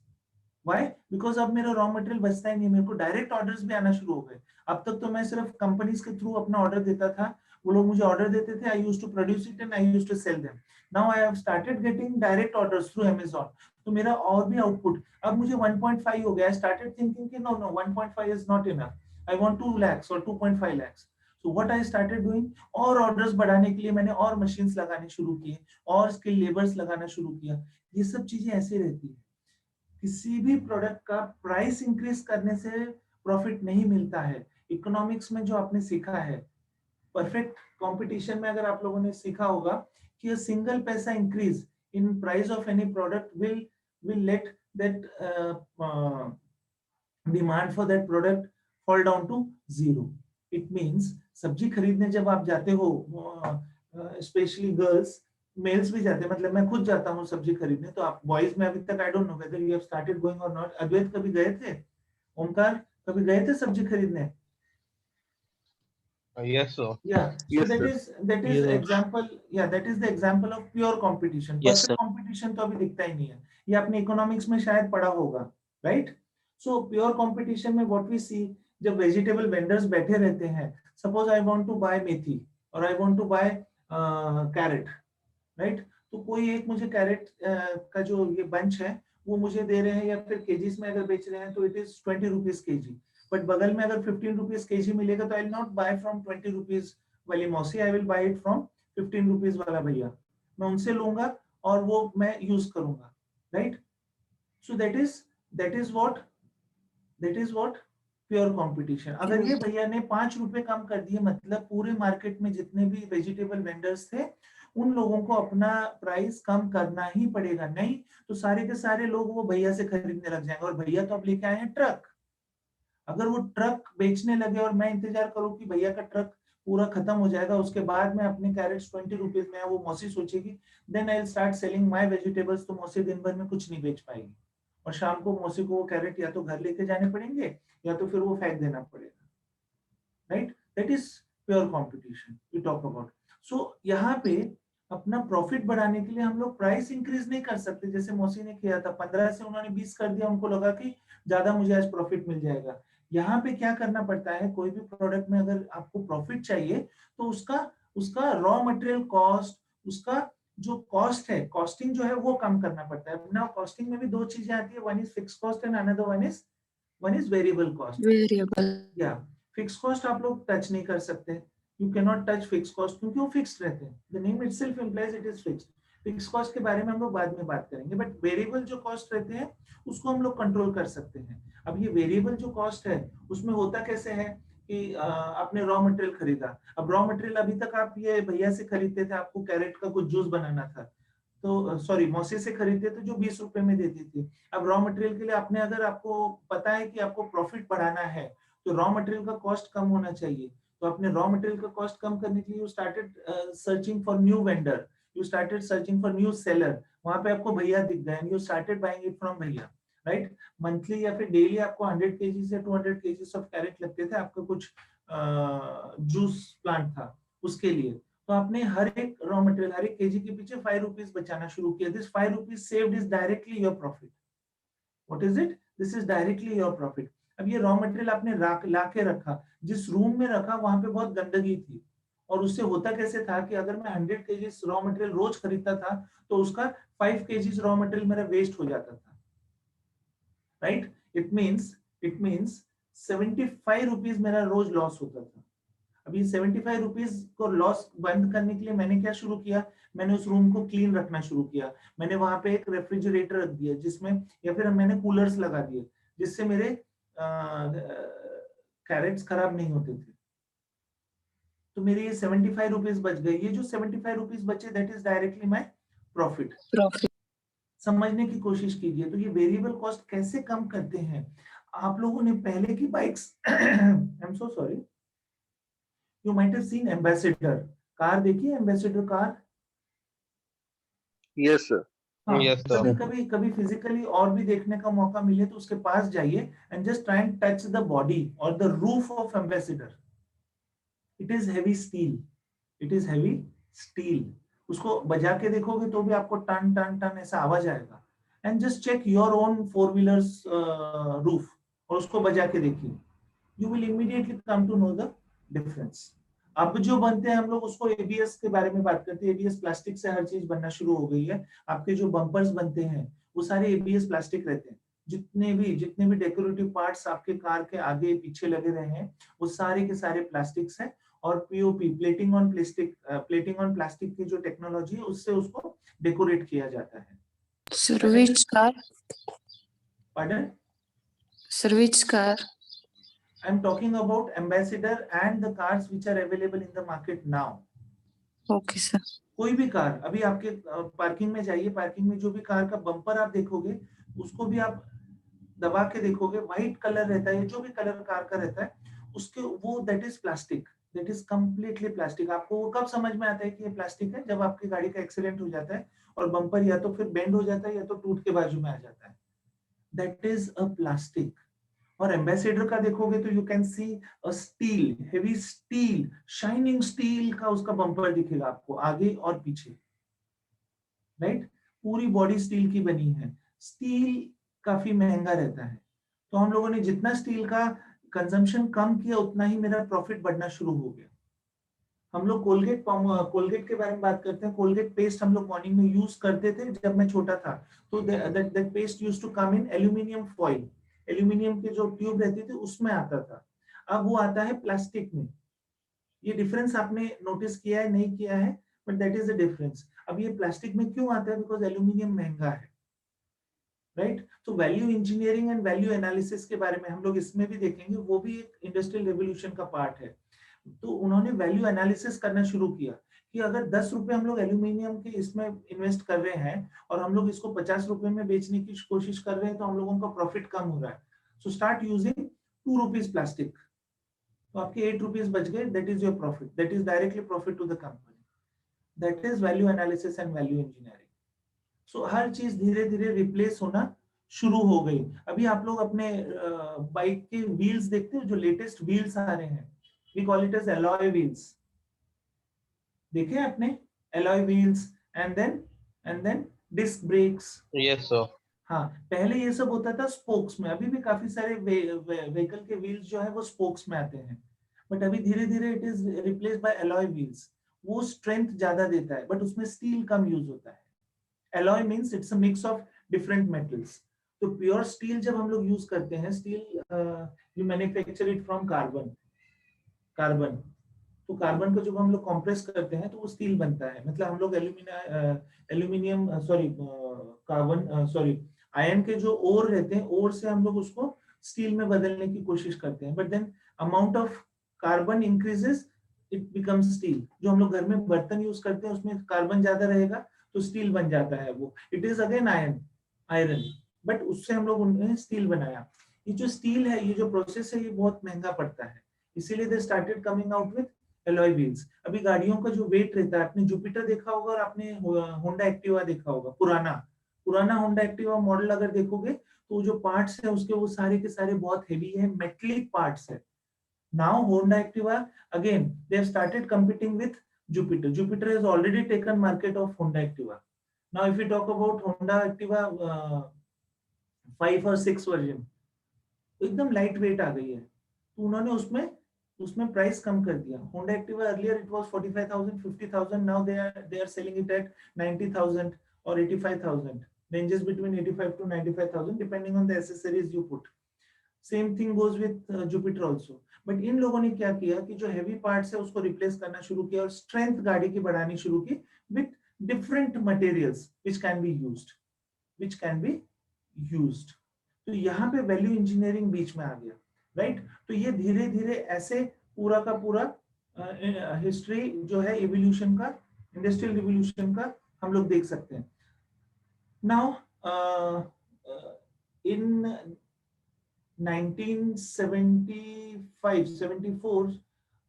Why? Because अब मेरा रॉ मटेरियल बचता ही नहीं, मेरे को डायरेक्ट ऑर्डर्स भी आना शुरू हो गए. अब तक तो मैं सिर्फ कंपनीज के थ्रू अपना ऑर्डर देता था, वो लोग मुझे ऑर्डर देते थे, I used to produce it and I used to sell them. Now I have started getting direct orders through Amazon. तो मेरा और भी आउटपुट अब मुझे 1.5 हो गया. आई स्टार्टेड थिंकिंग कि no 1.5 is not enough, I want 2 lakhs और 2.5 lakhs. So what I started doing, और ऑर्डर्स बढ़ाने के लिए मैंने और मशीन्स लगाने शुरू किए, और स्किल लेबर्स लगाना शुरू किया. ये सब चीजें ऐसे रहती है. किसी भी प्रोडक्ट का प्राइस इंक्रीज करने से प्रॉफिट नहीं मिलता है. इकोनॉमिक्स में जो आपने सीखा है, परफेक्ट कंपटीशन में अगर आप लोगों ने सीखा होगा कि सिंगल पैसा increase in price of any product will let that demand for that product fall down to zero. It means सब्जी खरीदने जब आप जाते हो, स्पेशली गर्ल्स, मेल्स भी जाते हैं, मतलब मैं खुद जाता हूँ सब्जी खरीदने. तो आप बॉयज में अभी तक I don't know whether you have started going और नॉट. अद्वैत कभी गए थे? ओमकार कभी गए थे सब्जी खरीदने? Yes, sir. Yeah. So Yes, that sir. is Yes, sir. example. Yeah, that is the example of pure competition. Yes, Perfect competition तो अभी दिखता ही नहीं है. ये आपने इकोनॉमिक्स में शायद पढ़ा होगा, right? So pure competition में what we see, जब वेजिटेबल वेंडर्स बैठे रहते हैं, suppose I want to buy methi और I want to buy carrot, right. तो कोई एक मुझे कैरेट का जो ये बंच है वो मुझे दे रहे हैं, या फिर केजीज में अगर बेच रहे हैं तो it is 20 rupees KG. But बगल में अगर 15 रुपीज केजी मिलेगा तो I will not buy from 20 rupees वाली मौसी, I will buy it from 15 rupees वाला भैया. मैं उनसे लूंगा और वो मैं यूज करूंगा, right. So that is what pure competition. अगर ये भैया ने 5 रुपए कम कर दिए, मतलब पूरे मार्केट में जितने भी वेजिटेबल वेंडर्स थे उन लोगों को अपना प्राइस कम करना ही पड़ेगा, नहीं तो सारे के सारे लोग वो भैया से खरीदने लग जाएंगे। और भैया तो अब लेके आए हैं ट्रक, अगर वो ट्रक बेचने लगे और मैं इंतजार करूं कि भैया का ट्रक पूरा खत्म हो जाएगा उसके बाद मैं अपने कैरेट्स 20 रुपीज में, वो मौसी सोचेगी then I will start selling my vegetables, तो मौसी दिन भर में कुछ नहीं बेच पाएगी और शाम को मौसी को वो कैरेट या तो घर लेके जाने पड़ेंगे या तो फिर वो फेंक देना पड़ेगा, right? That is pure competition we talk about. So यहाँ पे अपना प्रॉफिट बढ़ाने के लिए हम लोग प्राइस इंक्रीज नहीं कर सकते, जैसे मौसी ने किया था 15 से उन्होंने 20 कर दिया, उनको लगा कि ज्यादा मुझे आज प्रॉफिट मिल जाएगा। यहाँ पे क्या करना पड़ता है, कोई भी प्रोडक्ट में अगर आपको प्रॉफिट चाहिए तो उसका उसका रॉ मटेरियल कॉस्ट, उसका जो कॉस्ट है, कॉस्टिंग जो है वो कम करना पड़ता है। नाउ कॉस्टिंग में भी दो चीजें आती है, one is fix cost and another one is variable cost. Variable. या फिक्स कॉस्ट आप लोग टच नहीं कर सकते, you can not touch fix cost क्योंकि वो फिक्स्ड रहते हैं, the name itself implies it is fixed. Fix cost के बारे में हम लोग बाद में बात करेंगे, बट वेरिएबल जो कॉस्ट रहते हैं उसको हम लोग कंट्रोल कर सकते हैं। अब ये वेरिएबल जो कॉस्ट है उसमें होता कैसे है कि आपने रॉ मटेरियल खरीदा, अब रॉ मटेरियल अभी तक आप ये भैया से खरीदते थे, आपको कैरेट का कुछ जूस बनाना था तो सॉरी मौसी से खरीदते थे जो 20 रुपए में देती थी। अब रॉ मटेरियल के लिए आपने, अगर आपको पता है कि आपको प्रॉफिट बढ़ाना है तो रॉ मटेरियल का कॉस्ट कम होना चाहिए, तो अपने रॉ मटेरियल का कॉस्ट कम करने के लिए you started searching for new vendor, you started searching for new seller, वहां पे आपको भैया दिख गए and you started buying it from भैया, राइट? मंथली या फिर डेली आपको 100 केजी से 200 केजी ऑफ कैरेट लगते थे, आपका कुछ जूस प्लांट था उसके लिए, तो आपने हर एक रॉ मटेरियल, हर एक केजी के पीछे 5 रुपीज बचाना शुरू किया। This 5 rupees saved is directly your profit. What is it? This is directly your profit. अब ये रॉ मटेरियल आपने ला के रखा, जिस रूम में रखा वहां पे बहुत गंदगी थी, और उससे होता कैसे था कि अगर मैं 100 केजी रॉ मटेरियल रोज खरीदता था तो उसका 5 केजी रॉ मटेरियल मेरा वेस्ट हो जाता था, राइट? इट मीन्स 75 रुपीज मेरा रोज लॉस होता था। अभी 75 रुपीज को लॉस बंद करने के लिए मैंने क्या शुरू किया, मैंने उस रूम को क्लीन रखना शुरू किया, मैंने वहां पे एक रेफ्रिजरेटर रख दिया जिसमें, या फिर मैंने कूलर्स लगा दिए जिससे मेरे कैरेट्स खराब नहीं होते थे, तो मेरे ये 75 रुपीज बच गए। ये जो 75 रुपीज बचे that is directly my profit. Profit. समझने की कोशिश कीजिए, तो ये वेरिएबल कॉस्ट कैसे कम करते हैं। आप लोगों ने पहले की bikes I am so sorry, you might have seen ambassador car, देखिए ambassador कार। Yes sir. हाँ, Yes, sir. कभी कभी कभी फिजिकली और भी देखने का मौका मिले तो उसके पास जाइए and just try and touch the body और the roof of Ambassador. It is heavy steel, it is heavy steel. उसको बजा के देखोगे तो भी आपको टन टन टन ऐसा आवाज आएगा। And just check your own 4 wheelers roof और उसको बजा के देखिए, you will immediately come to know the difference. अब जो बनते हैं हम लोग उसको एबीएस के बारे में बात करते हैं, एबीएस प्लास्टिक से हर चीज बनना शुरू हो गई है। आपके जो बम्पर्स बनते हैं वो सारे एबीएस प्लास्टिक रहते हैं, जितने भी डेकोरेटिव पार्ट्स आपके कार के आगे पीछे लगे रहे हैं वो सारे के सारे प्लास्टिक्स हैं। और पीओपी, प्लेटिंग ऑन प्लास्टिक की जो टेक्नोलॉजी है उससे उसको डेकोरेट किया जाता है। Service car. Pardon? Service car. I am talking about Ambassador and the cars which are available in the market now. Okay sir. कोई भी कार, अभी आपके पार्किंग में जाइए, पार्किंग में जो भी कार का बम्पर आप देखोगे उसको भी आप दबा के देखोगे, व्हाइट कलर रहता है, जो भी कलर कार का रहता है उसके, वो that is plastic, that is completely plastic. आपको वो कब समझ में आता है कि ये प्लास्टिक है, जब आपकी गाड़ी का एक्सीडेंट हो जाता है और बम्पर या तो फिर बेंड हो जाता है या तो टूट के बाजू में आ जाता है, दैट इज अ प्लास्टिक। और एम्बेसडर का देखोगे तो you can see a steel, heavy steel, shining steel का उसका बम्पर दिखेगा आपको आगे और पीछे, राइट? पूरी बॉडी स्टील की बनी है। स्टील काफी महंगा रहता है, तो हम लोगों ने जितना स्टील का कंजम्पशन कम किया उतना ही मेरा प्रॉफिट बढ़ना शुरू हो गया। हम लोग कोलगेट के बारे में बात करते हैं। कोलगेट पेस्ट हम लोग मॉर्निंग में यूज करते थे जब मैं छोटा था, तो that paste used to come in aluminium foil, aluminium की जो ट्यूब रहती थी उसमें आता था, अब वो आता है प्लास्टिक में। ये डिफरेंस आपने नोटिस किया है नहीं किया है, but that is the difference. अब ये प्लास्टिक में क्यों आता है? बिकॉज एल्यूमिनियम महंगा है, राइट। तो value engineering and value analysis के बारे में हम लोग इसमें भी देखेंगे, वो भी एक इंडस्ट्रियल रेवोल्यूशन का पार्ट है। तो उन्होंने वैल्यू एनालिसिस करना शुरू किया कि अगर 10 रुपए हम लोग एल्यूमिनियम के इसमें इन्वेस्ट कर रहे हैं और हम लोग इसको 50 रुपए में बेचने की कोशिश कर रहे हैं, तो हम लोगों का प्रॉफिट कम हो रहा है। So start using 2 rupees plastic, तो आपके 8 रुपीज बच गए, that is your profit, that is directly profit to the company. That is value analysis and value engineering. So हर चीज धीरे धीरे रिप्लेस होना शुरू हो गई। अभी आप लोग अपने बाइक के व्हील्स देखते हो, जो लेटेस्ट व्हील्स आ रहे हैं, we call it as alloy wheels. देखे आपने alloy wheels and then disc brakes. Yes, sir. हाँ, पहले ये सब होता था स्पोक्स में, अभी भी काफी सारे व्हीकल के व्हील्स जो है वो स्पोक्स में आते हैं, बट अभी धीरे धीरे it is replaced by alloy wheels. वो स्ट्रेंथ ज्यादा देता है, बट उसमें स्टील कम यूज होता है। Alloy means it's a mix of different metals. तो प्योर स्टील जब हम लोग यूज करते हैं, still you manufacture it from carbon. तो कार्बन को जब हम लोग कंप्रेस करते हैं तो वो स्टील बनता है। मतलब हम लोग आयरन के जो ओर रहते हैं, ओर से हम लोग उसको स्टील में बदलने की कोशिश करते हैं, but then amount of carbon increases, it becomes steel. जो हम लोग घर में बर्तन यूज करते हैं उसमें कार्बन ज्यादा रहेगा तो स्टील बन जाता है वो। It is again iron, but उससे हम लोग उन्होंने स्टील बनाया। ये जो स्टील है, ये जो प्रोसेस है, ये बहुत महंगा पड़ता है, इसीलिए they started coming out with alloy wheels. अभी गाड़ियों का जो वेट रहता है, आपने जुपिटर देखा होगा और आपने होंडा एक्टिवा देखा होगा, पुराना होंडा एक्टिवा मॉडल अगर देखोगे तो जो पार्ट्स है उसके, वो सारे के सारे बहुत हेवी है, मेटलिक पार्ट्स है। Now Honda Activa again they have started competing with Jupiter has already taken market of Honda Activa. Now if we talk about Honda Activa 5 और 6 वर्जन, तो एकदम लाइट वेट आ गई है, तो उन्होंने उसमें प्राइस कम कर दिया। Honda Activa earlier it was 45,000 50,000, now they are selling it at 90,000 or 85,000, ranges between 85 to 95,000 depending on the accessories you put. Same thing goes with Jupiter also. But in लोगों ने क्या किया कि जो हैवी पार्ट्स है उसको replace करना शुरू किया और स्ट्रेंथ गाड़ी की बढ़ानी शुरू की with different materials which can be used. तो यहाँ पे वैल्यू इंजीनियरिंग बीच में आ गया, राइट। तो ये धीरे धीरे ऐसे पूरा का पूरा हिस्ट्री जो है इवोल्यूशन का, इंडस्ट्रियल रिवोल्यूशन का, हम लोग देख सकते हैं। नाउ इन 1975-74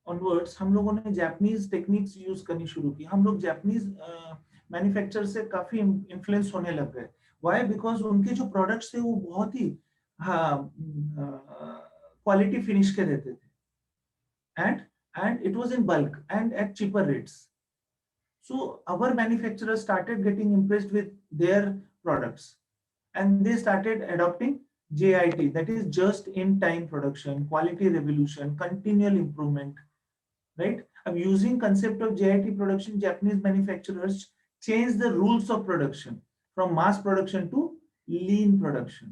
ऑनवर्ड्स हम लोगों ने जापानीज टेक्निक्स यूज करनी शुरू की। हम लोग जापानीज मैन्युफैक्चरर से काफी इन्फ्लुएंस होने लग गए। व्हाई? बिकॉज उनके जो प्रोडक्ट्स थे वो बहुत ही क्वालिटी फिनिश के रहते थे, and it was in bulk and at cheaper rates. So our manufacturers started getting impressed with their products and they started adopting JIT, that is just in time production, quality revolution, continual improvement, right? अब using concept of JIT production, Japanese manufacturers changed the rules of production from mass production to lean production.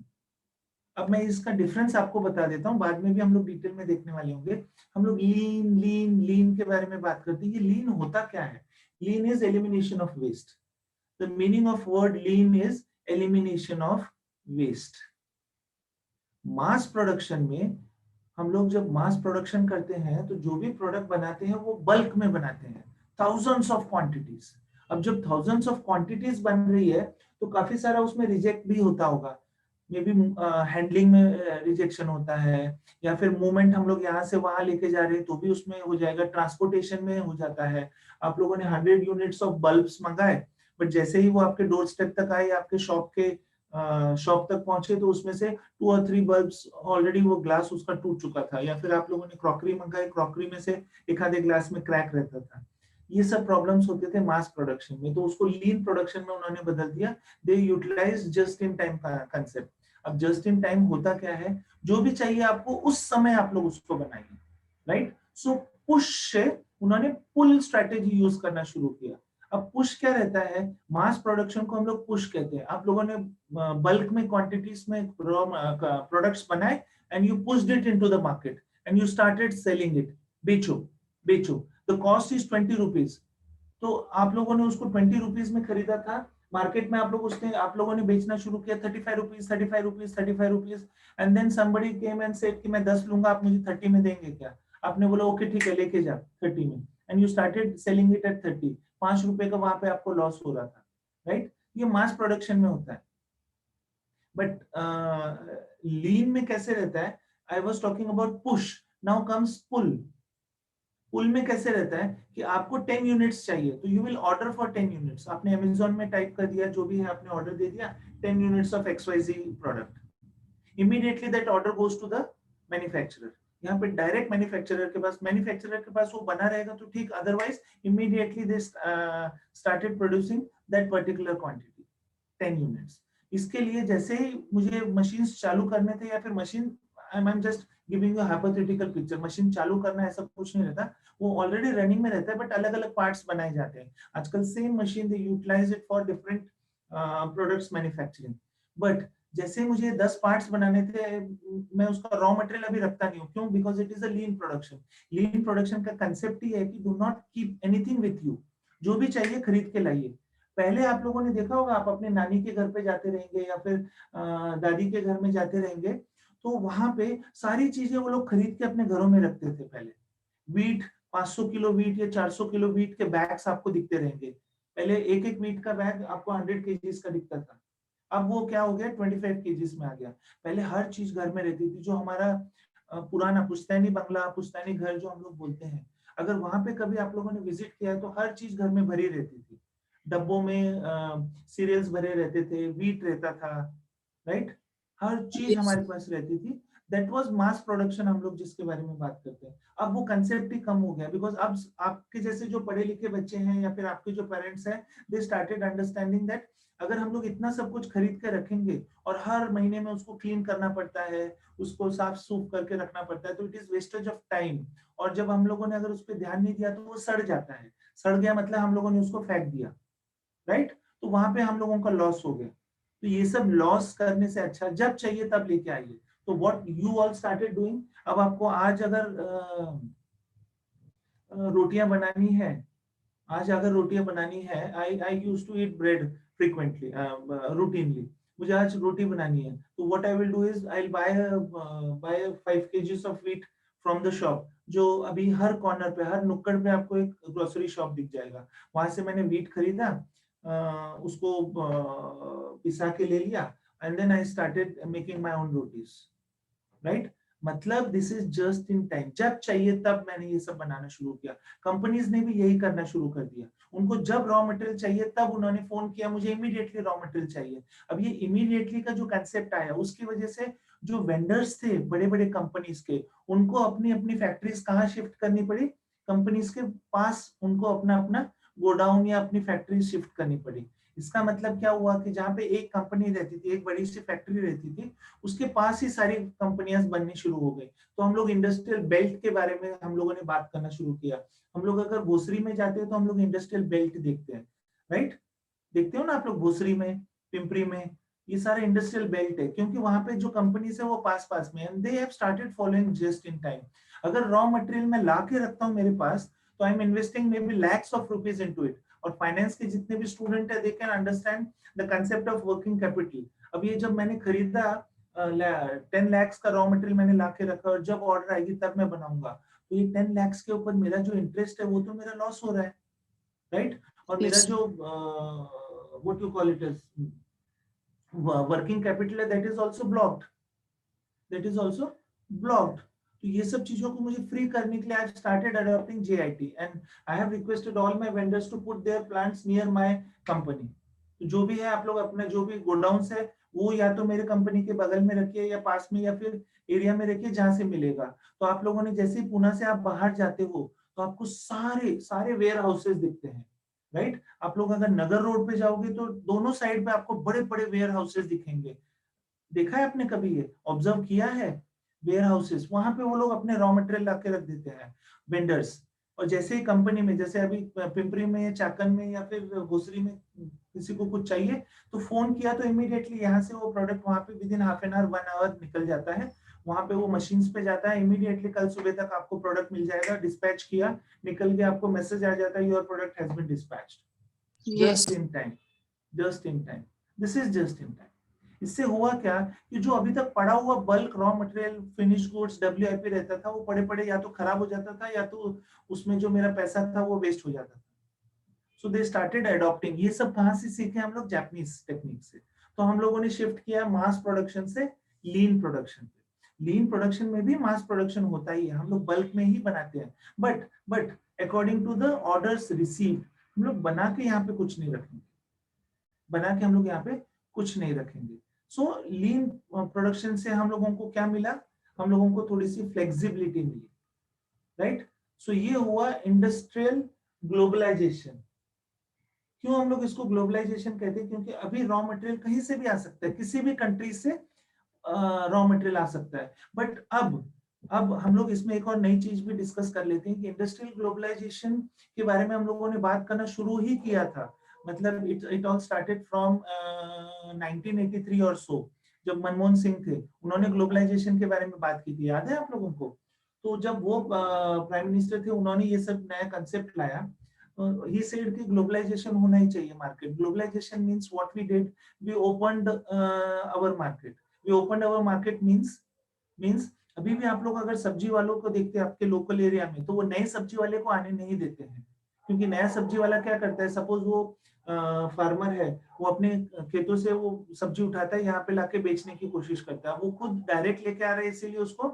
अब मैं इसका difference आपको बता देता हूँ, बाद में भी हम लोग डिटेल में देखने वाले होंगे। हम लोग लीन के बारे में बात करते हैं। ये लीन होता क्या है? Lean is elimination of waste. The meaning of word lean is elimination of waste. Mass production में हम लोग जब मास प्रोडक्शन करते हैं तो जो भी प्रोडक्ट बनाते हैं वो बल्क में बनाते हैं, थाउजेंड्स ऑफ क्वांटिटीज। अब जब थाउजेंड्स ऑफ क्वांटिटीज बन रही है तो काफी सारा उसमें रिजेक्ट भी होता होगा, मे बी हैंडलिंग में रिजेक्शन होता है, या फिर मूवमेंट हम लोग यहाँ से वहां लेके जा रहे हैं तो भी उसमें हो जाएगा, ट्रांसपोर्टेशन में हो जाता है। आप लोगों ने 100 यूनिट्स ऑफ बल्ब्स मंगाए, बट जैसे ही वो आपके डोर स्टेप तक आए, आपके शॉप तक पहुंचे, तो उसमें से 2 और 3 बल्ब्स ऑलरेडी वो ग्लास उसका टूट चुका था। या फिर आप लोगों ने क्रॉकरी मंगाई, क्रॉकरी में से एक आधे ग्लास में क्रैक रहता था। ये सब प्रॉब्लम्स होते थे मास प्रोडक्शन में, तो उसको लीन प्रोडक्शन में उन्होंने बदल दिया। They utilize just in time का कंसेप्ट। अब जस्ट इन टाइम होता क्या है? जो भी चाहिए आपको उस समय आप लोग उसको बनाइए, राइट। सो पुश से उन्होंने पुल स्ट्रेटेजी यूज करना शुरू किया। अब पुश क्या रहता है? मास प्रोडक्शन को हम लोग पुश कहते हैं। आप लोगों ने बल्क में क्वांटिटीज में प्रोडक्ट्स बनाए and you pushed it into the market and you started selling it. बेचो द कॉस्ट इज 20 रुपीज। तो आप लोगों ने उसको 20 रुपीज में खरीदा था, मार्केट में आप लोग उसने आप लोगों ने बेचना शुरू किया 35 rupees 35 rupees 35 rupees, and then somebody came and said कि मैं 10 लूंगा, आप मुझे 30 में देंगे क्या? आपने बोला ओके ठीक है लेके जा 30 में, and you started selling it at 30। 5 रुपए का वहां पे आपको लॉस हो रहा था, राइट? ये मास प्रोडक्शन में होता है। बट लीन में कैसे रहता है? I was talking about push, now comes pull. Pull में कैसे रहता है कि आपको 10 यूनिट्स चाहिए तो you will order for 10 units. आपने अमेजोन में टाइप कर दिया, जो भी है आपने ऑर्डर दे दिया 10 units of XYZ product, immediately that order goes to the manufacturer. यहाँ पे डायरेक्ट मैन्युफैक्चरर के पास वो बना रहेगा तो ठीक, otherwise immediately they started producing that particular quantity 10 units. इसके लिए जैसे ही मुझे मशीन्स चालू करने थे, या फिर machine, I am just giving you hypothetical picture, machine चालू करना ऐसा कुछ नहीं रहता, वो ऑलरेडी रनिंग में रहता है, बट अलग अलग पार्ट्स बनाए जाते हैं। आजकल same machine they utilise it for different products manufacturing. But जैसे मुझे 10 पार्ट्स बनाने थे, मैं उसका रॉ मटेरियल अभी रखता नहीं हूँ। क्यों? Because it is a lean production. Lean production का कंसेप्ट ही है कि do not keep anything with you, जो भी चाहिए खरीद के लाइए। पहले आप लोगों ने देखा होगा, आप अपने नानी के घर पे जाते रहेंगे या फिर दादी के घर में जाते रहेंगे, तो वहां पे सारी चीजें वो लोग खरीद के अपने घरों में रखते थे। पहले वीट, 500 किलो वीट या 400 किलो वीट के बैग्स आपको दिखते रहेंगे। पहले एक एक वीट का बैग आपको 100 केजीज का दिखता था, अब वो क्या हो गया 25 केजीज में आ गया। पहले हर चीज घर में रहती थी। जो हमारा पुराना पुश्तैनी बंगला, पुश्तैनी घर जो हम लोग बोलते हैं, अगर वहां पे कभी आप लोगों ने विजिट किया है तो हर चीज घर में भरी रहती थी। डब्बों में सीरियल्स भरे रहते थे, वीट रहता था, राइट? हर चीज Yes. हमारे पास रहती थी। दैट वाज मास प्रोडक्शन, हम लोग जिसके बारे में बात करते हैं। अब वो कंसेप्ट ही कम हो गया, बिकॉज अब आपके जैसे जो पढ़े लिखे बच्चे हैं या फिर आपके जो पेरेंट्स हैं, दे स्टार्टेड अंडरस्टैंडिंग दैट अगर हम लोग इतना सब कुछ खरीद के रखेंगे और हर महीने में उसको क्लीन करना पड़ता है, उसको साफ सूफ करके रखना पड़ता है, तो it is wastage of time. और जब हम लोगों ने अगर उस पर ध्यान नहीं दिया तो वो सड़ जाता है। सड़ गया मतलब हम लोगों ने उसको फेंक दिया, राइट? तो वहां पे हम लोगों का लॉस हो गया। तो ये सब लॉस करने से अच्छा जब चाहिए तब लेके आइए। तो what you all started doing, अब आपको आज अगर रोटियां बनानी है, आज अगर रोटियां बनानी है, I I used to eat bread frequently, routinely. मुझे आज रोटी बनानी है, तो what I will do is I will buy 5 kgs of wheat from the shop. जो अभी हर कॉर्नर पे, हर नुक्कड़ पे आपको एक ग्रोसरी शॉप दिख जाएगा। वहां से मैंने व्हीट खरीदा, उसको पिसा के ले लिया, and then I started making my own rotis, right? मतलब this is just in time, जब चाहिए तब मैंने ये सब बनाना शुरू किया। कंपनीज ने भी यही करना शुरू कर दिया। उनको जब रॉ मटेरियल चाहिए तब उन्होंने फोन किया, मुझे इमीडिएटली रॉ मटेरियल चाहिए। अब ये इमीडिएटली का जो कंसेप्ट आया, उसकी वजह से जो वेंडर्स थे बड़े बड़े कंपनीज के, उनको अपनी अपनी फैक्ट्रीज कहाँ शिफ्ट करनी पड़ी? कंपनीज के पास उनको अपना अपना गोडाउन या अपनी फैक्ट्री शिफ्ट करनी पड़ी। इसका मतलब क्या हुआ कि जहाँ पे एक कंपनी रहती थी, एक बड़ी सी फैक्ट्री रहती थी, उसके पास ही सारी कंपनियां बननी शुरू हो गई। तो हम लोग इंडस्ट्रियल बेल्ट के बारे में हम लोगों ने बात करना शुरू किया। हम लोग अगर भोसरी में जाते हैं तो हम लोग इंडस्ट्रियल बेल्ट देखते हैं, राइट? देखते हो ना आप लोग भोसरी में, पिंपरी में, ये सारे इंडस्ट्रियल बेल्ट है, क्योंकि वहां पे जो कंपनीज है वो पास पास में, and they have started following just in time. अगर रॉ मटेरियल मैं ला के रखता हूँ मेरे पास, तो आई am investing may be lakhs of rupees into it. और फाइनेंस के जितने भी स्टूडेंट है, they can understand the concept of working capital. अब ये जब मैंने खरीदा 10 lakhs का रॉ मटेरियल मैंने ला के रखा, और जब ऑर्डर आएगी तब मैं बनाऊंगा, तो ये 10 lakhs के ऊपर मेरा जो इंटरेस्ट है वो तो मेरा लॉस हो रहा है, राइट? और मेरा Yes. जो what you call it is working capital है, that is also blocked, that is also blocked. तो ये सब चीजों को मुझे फ्री करने के लिए I started adopting JIT, and I have requested all my vendors to put their plants near my company. तो जो भी है आप लोग अपने जो भी गोडाउन्स है वो या तो मेरे कंपनी के बगल में रखिए या पास में या फिर एरिया में रखिए जहां से मिलेगा। तो आप लोगों ने जैसे ही पुणे से आप बाहर जाते हो तो आपको सारे सारे वेयर हाउसेस दिखते हैं, राइट? आप लोग अगर नगर रोड पे जाओगे तो दोनों साइड पे आपको बड़े बड़े वेयर हाउसेस दिखेंगे। देखा है आपने कभी? ये ऑब्जर्व किया है? वेयर हाउसेस, वहां पे वो लोग अपने रॉ मटेरियल ला के रख देते हैं वेंडर्स। और जैसे ही कंपनी में, जैसे अभी पिंपरी में या चाकन में या फिर भोसरी में किसी को कुछ चाहिए तो फोन किया तो इमीडिएटली यहाँ से वो प्रोडक्ट वहां पे within half an hour 1 hour निकल जाता है। वहां पे वो मशीन्स पे जाता है, इमीडिएटली कल सुबह तक आपको प्रोडक्ट मिल जाएगा। डिस्पैच किया, निकल के आपको मैसेज आ जाता है your product has been dispatched Yes. Just in time. Just in time, this is just in time. इससे हुआ क्या कि जो अभी तक पड़ा हुआ bulk raw material, finish goods, WIP रहता था, वो पड़े पड़े या तो खराब हो जाता था या तो उसमें जो मेरा पैसा था वो वेस्ट हो जाता था। सो दे स्टार्टेड अडॉप्टिंग। ये सब कहाँ से सीखे हम लोग? जापानीज टेक्निक से। तो हम लोगों ने शिफ्ट किया मास प्रोडक्शन से लीन प्रोडक्शन पे। लीन प्रोडक्शन में भी मास प्रोडक्शन होता ही है, हम लोग बल्क में ही बनाते हैं, but according to the orders received हम लोग बना के यहाँ पे कुछ नहीं रखेंगे, बना के हम लोग यहाँ पे कुछ नहीं रखेंगे। सो लीन प्रोडक्शन से हम लोगों को क्या मिला? हम लोगों को थोड़ी सी फ्लेक्सिबिलिटी मिली, राइट? सो ये हुआ इंडस्ट्रियल ग्लोबलाइजेशन। क्यों हम लोग इसको ग्लोबलाइजेशन कहते हैं? क्योंकि अभी रॉ मटेरियल कहीं से भी आ सकता है, किसी भी कंट्री से रॉ मटेरियल आ सकता है। बट अब हम लोग इसमें एक और नई चीज भी डिस्कस कर लेते हैं कि इंडस्ट्रियल ग्लोबलाइजेशन के बारे में हम लोगों ने बात करना शुरू ही किया था। मतलब इट ऑल स्टार्टेड फ्रॉम 1983 और सो, जब मनमोहन सिंह थे, उन्होंने ग्लोबलाइजेशन के बारे में बात की थी, याद है आप लोगों को? तो जब वो प्राइम मिनिस्टर थे, उन्होंने ये सब नया कंसेप्ट लाया। He said कि ग्लोबलाइजेशन होना ही चाहिए market. Globalisation means what we did, we opened our market. We opened our market means अभी भी आप लोग अगर सब्जी वालों को देखते हैं आपके लोकल एरिया में, तो वो नए सब्जी वाले को आने नहीं देते हैं। क्योंकि नया सब्जी वाला क्या करता है, सपोज वो फार्मर है, वो अपने खेतों से वो सब्जी उठाता है, यहाँ पे लाके बेचने की कोशिश करता है। वो खुद डायरेक्ट लेके आ रहे हैं, इसीलिए उसको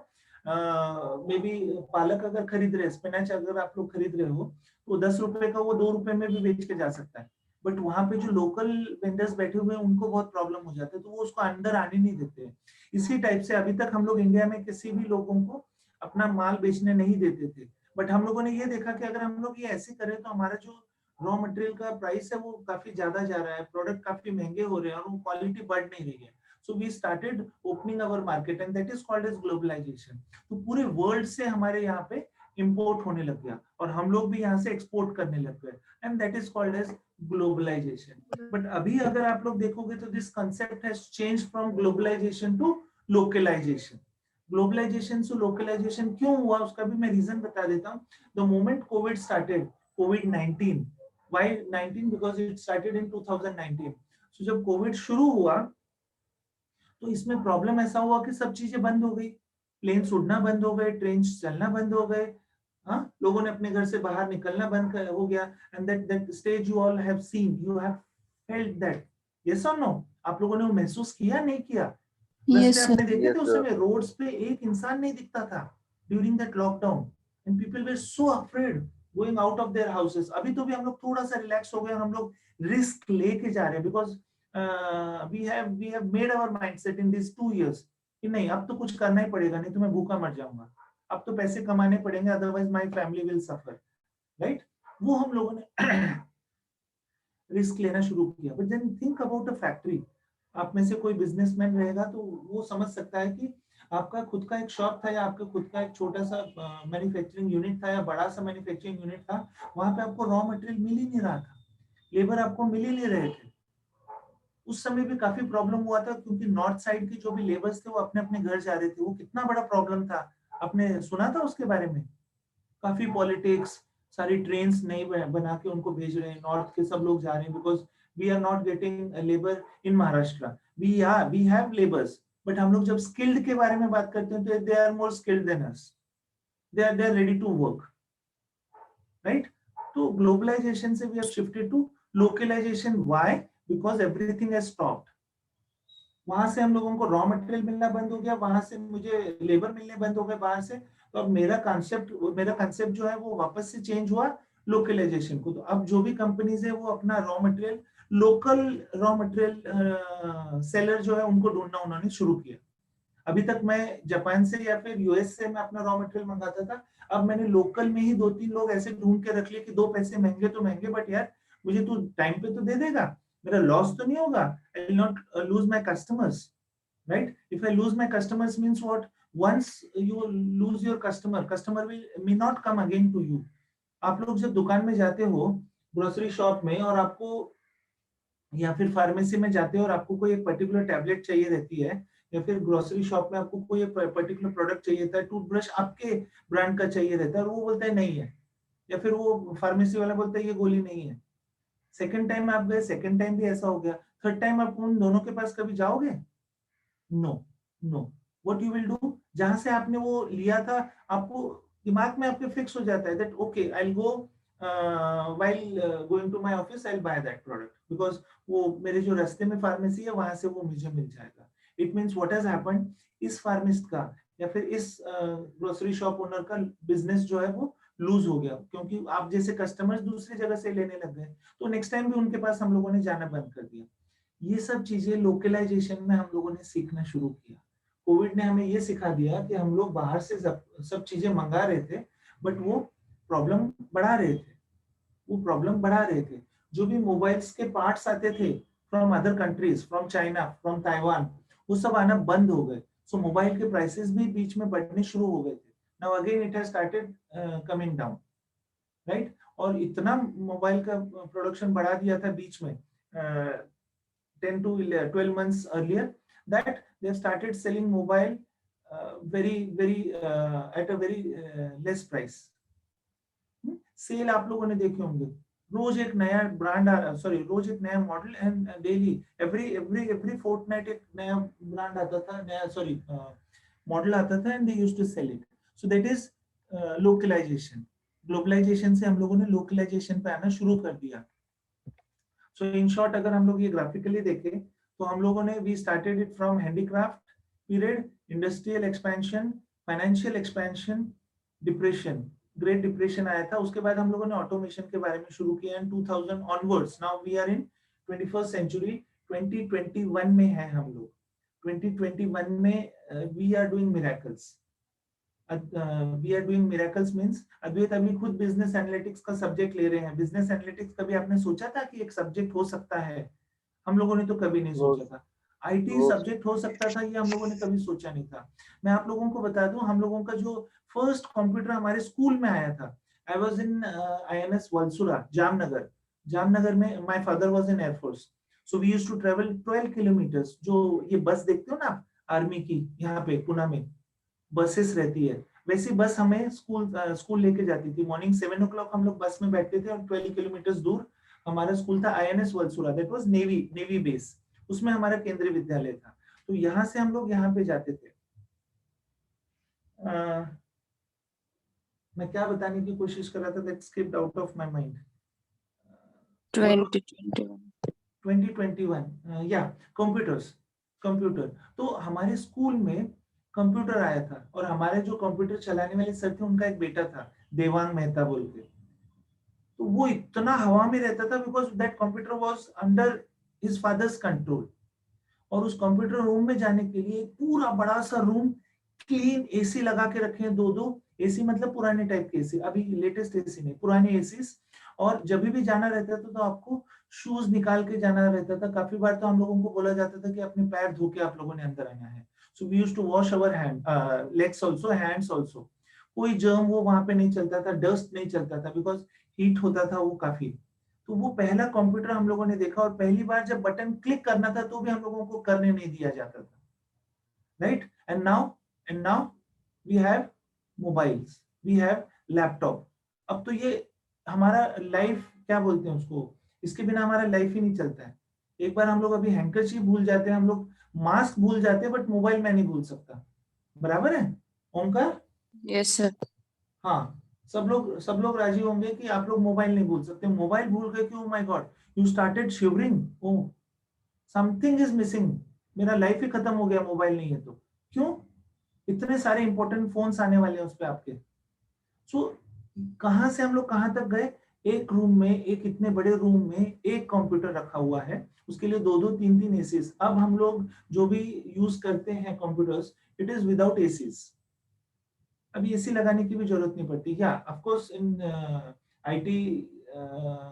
मे बी पालक अगर खरीद रहे, स्पिनच अगर आप लोग खरीद रहे हो, तो 10 रुपए का वो 2 रुपए में भी बेच के जा सकता है। बट वहां पे जो लोकल वेंडर्स बैठे हुए हैं उनको बहुत प्रॉब्लम हो जाता है, तो वो उसको अंदर आने नहीं देते हैं। इसी टाइप से अभी तक हम लोग इंडिया में किसी भी लोगों को अपना माल बेचने नहीं देते थे। बट हम लोगों ने ये देखा कि अगर हम लोग ये ऐसे करें तो हमारा जो रॉ मटेरियल का प्राइस है वो काफी ज्यादा जा रहा है, प्रोडक्ट काफी महंगे हो रहे हैं और वो क्वालिटी बढ़ नहीं रही है। So we started opening our market and that is called as globalisation. तो पूरे वर्ल्ड से हमारे यहाँ पे इंपोर्ट होने लग गया और हम लोग भी यहाँ से एक्सपोर्ट करने लग गए, and that is called as globalisation. But अभी अगर आप लोग देखोगे तो this concept has change from globalisation to localisation. Globalisation से लोकलाइजेशन क्यों हुआ उसका भी मैं रीजन बता देता हूँ। द मोमेंट कोविड स्टार्टेड, कोविड-19, why 19? Because it started in 2019. So जब कोविड शुरू हुआ तो इसमें प्रॉब्लम ऐसा हुआ कि सब चीजें बंद हो गई, प्लेन्स उड़ना बंद हो गए, ट्रेन चलना बंद हो गए, हाँ, लोगों ने अपने घर से बाहर निकलना बंद हो गया। And that stage you all have seen, you have felt that, yes और नो? आप लोगों ने वो महसूस किया नहीं किया? Yes, रास्ते sir. आपने देखे Yes, थे उस sir. समय, रोड्स पे एक इंसान नहीं दिखता था during that lockdown, and people were so afraid going out of their houses. अभी तो भी हम लोग थोड़ा सा रिलैक्स हो गए, हम लोग रिस्क लेके जा रहे हैं, because we have made our mindset in these 2 years कि नहीं, अब तो कुछ करना ही पड़ेगा, नहीं तो मैं भूखा मर जाऊंगा, अब तो पैसे कमाने पड़ेंगे, otherwise my family will suffer, right? वो हम लोगों ने रिस्क लेना शुरू किया। But then think about a factory. आप में से कोई बिजनेसमैन रहेगा तो वो समझ सकता है कि आपका खुद का एक शॉप था या आपका खुद का एक छोटा सा मैन्युफैक्चरिंग यूनिट था या बड़ा सा मैन्युफैक्चरिंग यूनिट था, वहां पे आपको रॉ मटेरियल मिल ही नहीं रहा था, लेबर आपको मिल ही नहीं रहे थे। उस समय भी काफी प्रॉब्लम हुआ था क्योंकि नॉर्थ साइड के जो भी लेबर्स थे वो अपने अपने घर जा रहे थे। वो कितना बड़ा प्रॉब्लम था, आपने सुना था उसके बारे में? काफी पॉलिटिक्स, सारी ट्रेन्स नहीं बना के उनको भेज रहे हैं, नॉर्थ के सब लोग जा रहे हैं, because we are not getting labour in Maharashtra. We have labours, but हम लोग जब स्किल्ड के बारे में बात करते हैं तो they are more skilled than us, they are ready to work, right? तो ग्लोबलाइजेशन से we have shifted to localisation. Why? Because everything has stopped. वहां से हम लोगों को रॉ मटेरियल मिलना बंद हो गया, वहां से मुझे लेबर मिलने बंद हो गए बाहर से, तो अब मेरा कंसेप्ट जो है वो वापस से चेंज हुआ लोकलाइजेशन को। तो अब जो भी कंपनीज है वो अपना raw material, local raw material seller जो है उनको ढूंढना उन्होंने शुरू किया। अभी तक मैं जापान से या फिर यूएस से मैं अपना रॉ मटेरियल मंगाता था, अब मैंने लोकल में ही 2-3 लोग ऐसे ढूंढ के रख लिए कि 2 पैसे महंगे तो महंगे, बट यार मुझे तू टाइम पे तो दे देगा, मेरा लॉस तो नहीं होगा, I will not lose my customers, right? If I lose my customers means what? Once you lose your customer will may not come again to you. आप लोग जब दुकान में जाते हो, ग्रोसरी शॉप में, और आपको या फिर फार्मेसी में जाते हो और आपको कोई एक पर्टिकुलर टैबलेट चाहिए रहती है, या फिर ग्रोसरी शॉप में आपको कोई पर्टिकुलर प्रोडक्ट चाहिए था, टूथब्रश आपके ब्रांड का चाहिए रहता है और वो बोलता है नहीं है, या फिर वो फार्मेसी वाला बोलता है ये गोली नहीं है, सेकंड टाइम आप गए, सेकंड टाइम भी ऐसा हो गया, थर्ड टाइम आप उन दोनों के पास कभी जाओगे? No, no. What you will do, जहां से आपने वो लिया था, आपको दिमाग में आपके फिक्स हो जाता है that okay I will go while going to my office I'll buy that product because वो मेरे जो रास्ते में फार्मेसी है वहां से वो मुझे मिल जाएगा। It means what has happened, इस फार्मिस्ट का या फिर इस ग्रोसरी शॉप ओनर का बिजनेस जो है वो लूज हो गया, क्योंकि आप जैसे कस्टमर्स दूसरी जगह से लेने लग गए, तो नेक्स्ट टाइम भी उनके पास हम लोगों ने जाना बंद कर दिया। ये सब चीजें लोकलाइजेशन में हम लोगों ने सीखना शुरू किया। कोविड ने हमें ये सिखा दिया कि हम लोग बाहर से सब चीजें मंगा रहे थे, बट वो प्रॉब्लम बढ़ा रहे थे, वो प्रॉब्लम बढ़ा रहे थे। जो भी मोबाइल्स के पार्ट्स आते थे from other countries, from China, from Taiwan, वो सब आना बंद हो गए। सो मोबाइल के प्राइसेस भी बीच में बढ़ने शुरू हो गए थे। Now again it has started coming down, right. और इतना मोबाइल का प्रोडक्शन बढ़ा दिया था बीच में 10 to 12 months earlier that they have started selling mobile very at a very less price. Sale आप लोगों ने देखे होंगे, रोज एक नया ब्रांड रोज एक नया model, and daily every fortnight एक नया ब्रांड आता था, नया मॉडल आता था, and they used to sell it. So that is localisation. Globalisation से हम लोगों ने लोकलाइजेशन पे आना शुरू कर दिया। सो इन शॉर्ट अगर हम लोग ये ग्राफिकली देखें तो हम लोगों ने we started it from handicraft period, industrial expansion, financial expansion, depression, great depression आया था। उसके बाद हम लोगों ने ऑटोमेशन के बारे में शुरू किया and 2000 onwards, now we are in 21st century, 2021 में है हम लोग। 2021 में we are doing miracles. We are doing miracles means Advait अभी खुद बिजनेस एनालिटिक्स का सब्जेक्ट ले रहे हैं। बिजनेस एनालिटिक्स कभी आपने सोचा था कि एक सब्जेक्ट हो सकता है? हम लोगों ने तो कभी नहीं सोचा था। आईटी सब्जेक्ट हो सकता था, ये हम लोगों ने कभी सोचा नहीं था। मैं आप लोगों को बता दूं, हम लोगों का जो फर्स्ट कंप्यूटर हमारे स्कूल में आया था, I was in INS Valsura, Jamnagar में। My father was in air force, so we used to travel 12 kilometres. जो ये बस देखते हो ना आप आर्मी की, यहाँ पे पुणे में बसेस रहती है, वैसी बस हमें स्कूल लेके जाती थी। मॉर्निंग 7 o'clock हम लोग बस में बैठते थे और 12 किलोमीटर दूर हमारा स्कूल था, INS Valsura, that was navy base, उसमें हमारा केंद्रीय विद्यालय था। तो यहाँ से हम लोग यहाँ पे जाते थे। मैं क्या बताने की कोशिश कर रहा था, that skipped out of my mind. 2021 या कंप्यूटर। तो हमारे स्कूल में कंप्यूटर आया था, और हमारे जो कंप्यूटर चलाने वाले सर थे उनका एक बेटा था देवांग मेहता बोल के। तो वो इतना हवा में रहता था because that computer was under his father's control. और उस कंप्यूटर रूम में जाने के लिए पूरा बड़ा सा रूम, क्लीन एसी लगा के रखे हैं, 2 एसी, मतलब पुराने टाइप के एसी, अभी लेटेस्ट एसी नहीं, पुराने एसी। और जब भी जाना रहता था तो आपको शूज निकाल के जाना रहता था। काफी बार तो हम लोगों को बोला जाता था कि अपने पैर धो के आप लोगों ने अंदर आना है। So we used to wash our legs also, hands also. कोई जर्म वो वहां पे नहीं चलता था, डस्ट नहीं चलता था, बिकॉज हीट होता था वो काफी। तो वो पहला कंप्यूटर हम लोगों ने देखा, और पहली बार जब बटन क्लिक करना था तो भी हम लोगों को करने नहीं दिया जाता था, right. And now we have mobiles, we have laptop. अब तो ये हमारा लाइफ, क्या बोलते हैं उसको, इसके बिना हमारा लाइफ ही नहीं चलता है। एक बार हम लोग अभी हैंकरचीफ भूल जाते हैं, हम लोग मास्क भूल जाते हैं, बट मोबाइल मैं नहीं भूल सकता। बराबर है ओमकार? Yes sir. हाँ, सब लोग राजी होंगे कि आप लोग मोबाइल नहीं भूल सकते। मोबाइल भूल गए कि oh my God, you started shivering, oh something is missing, मेरा लाइफ ही खत्म हो गया मोबाइल नहीं है तो। क्यों? इतने सारे इंपॉर्टेंट फोन्स आने वाले हैं उस पे आपके। सो कहां से हम लोग कहां तक गए? एक रूम में, एक इतने बड़े रूम में एक कंप्यूटर रखा हुआ है, उसके लिए 2-2 3-3 एसीज। अब हम लोग जो भी यूज करते हैं computers, it is without ACs. अभी एसी लगाने की भी जरूरत नहीं पड़ती। या of course in IT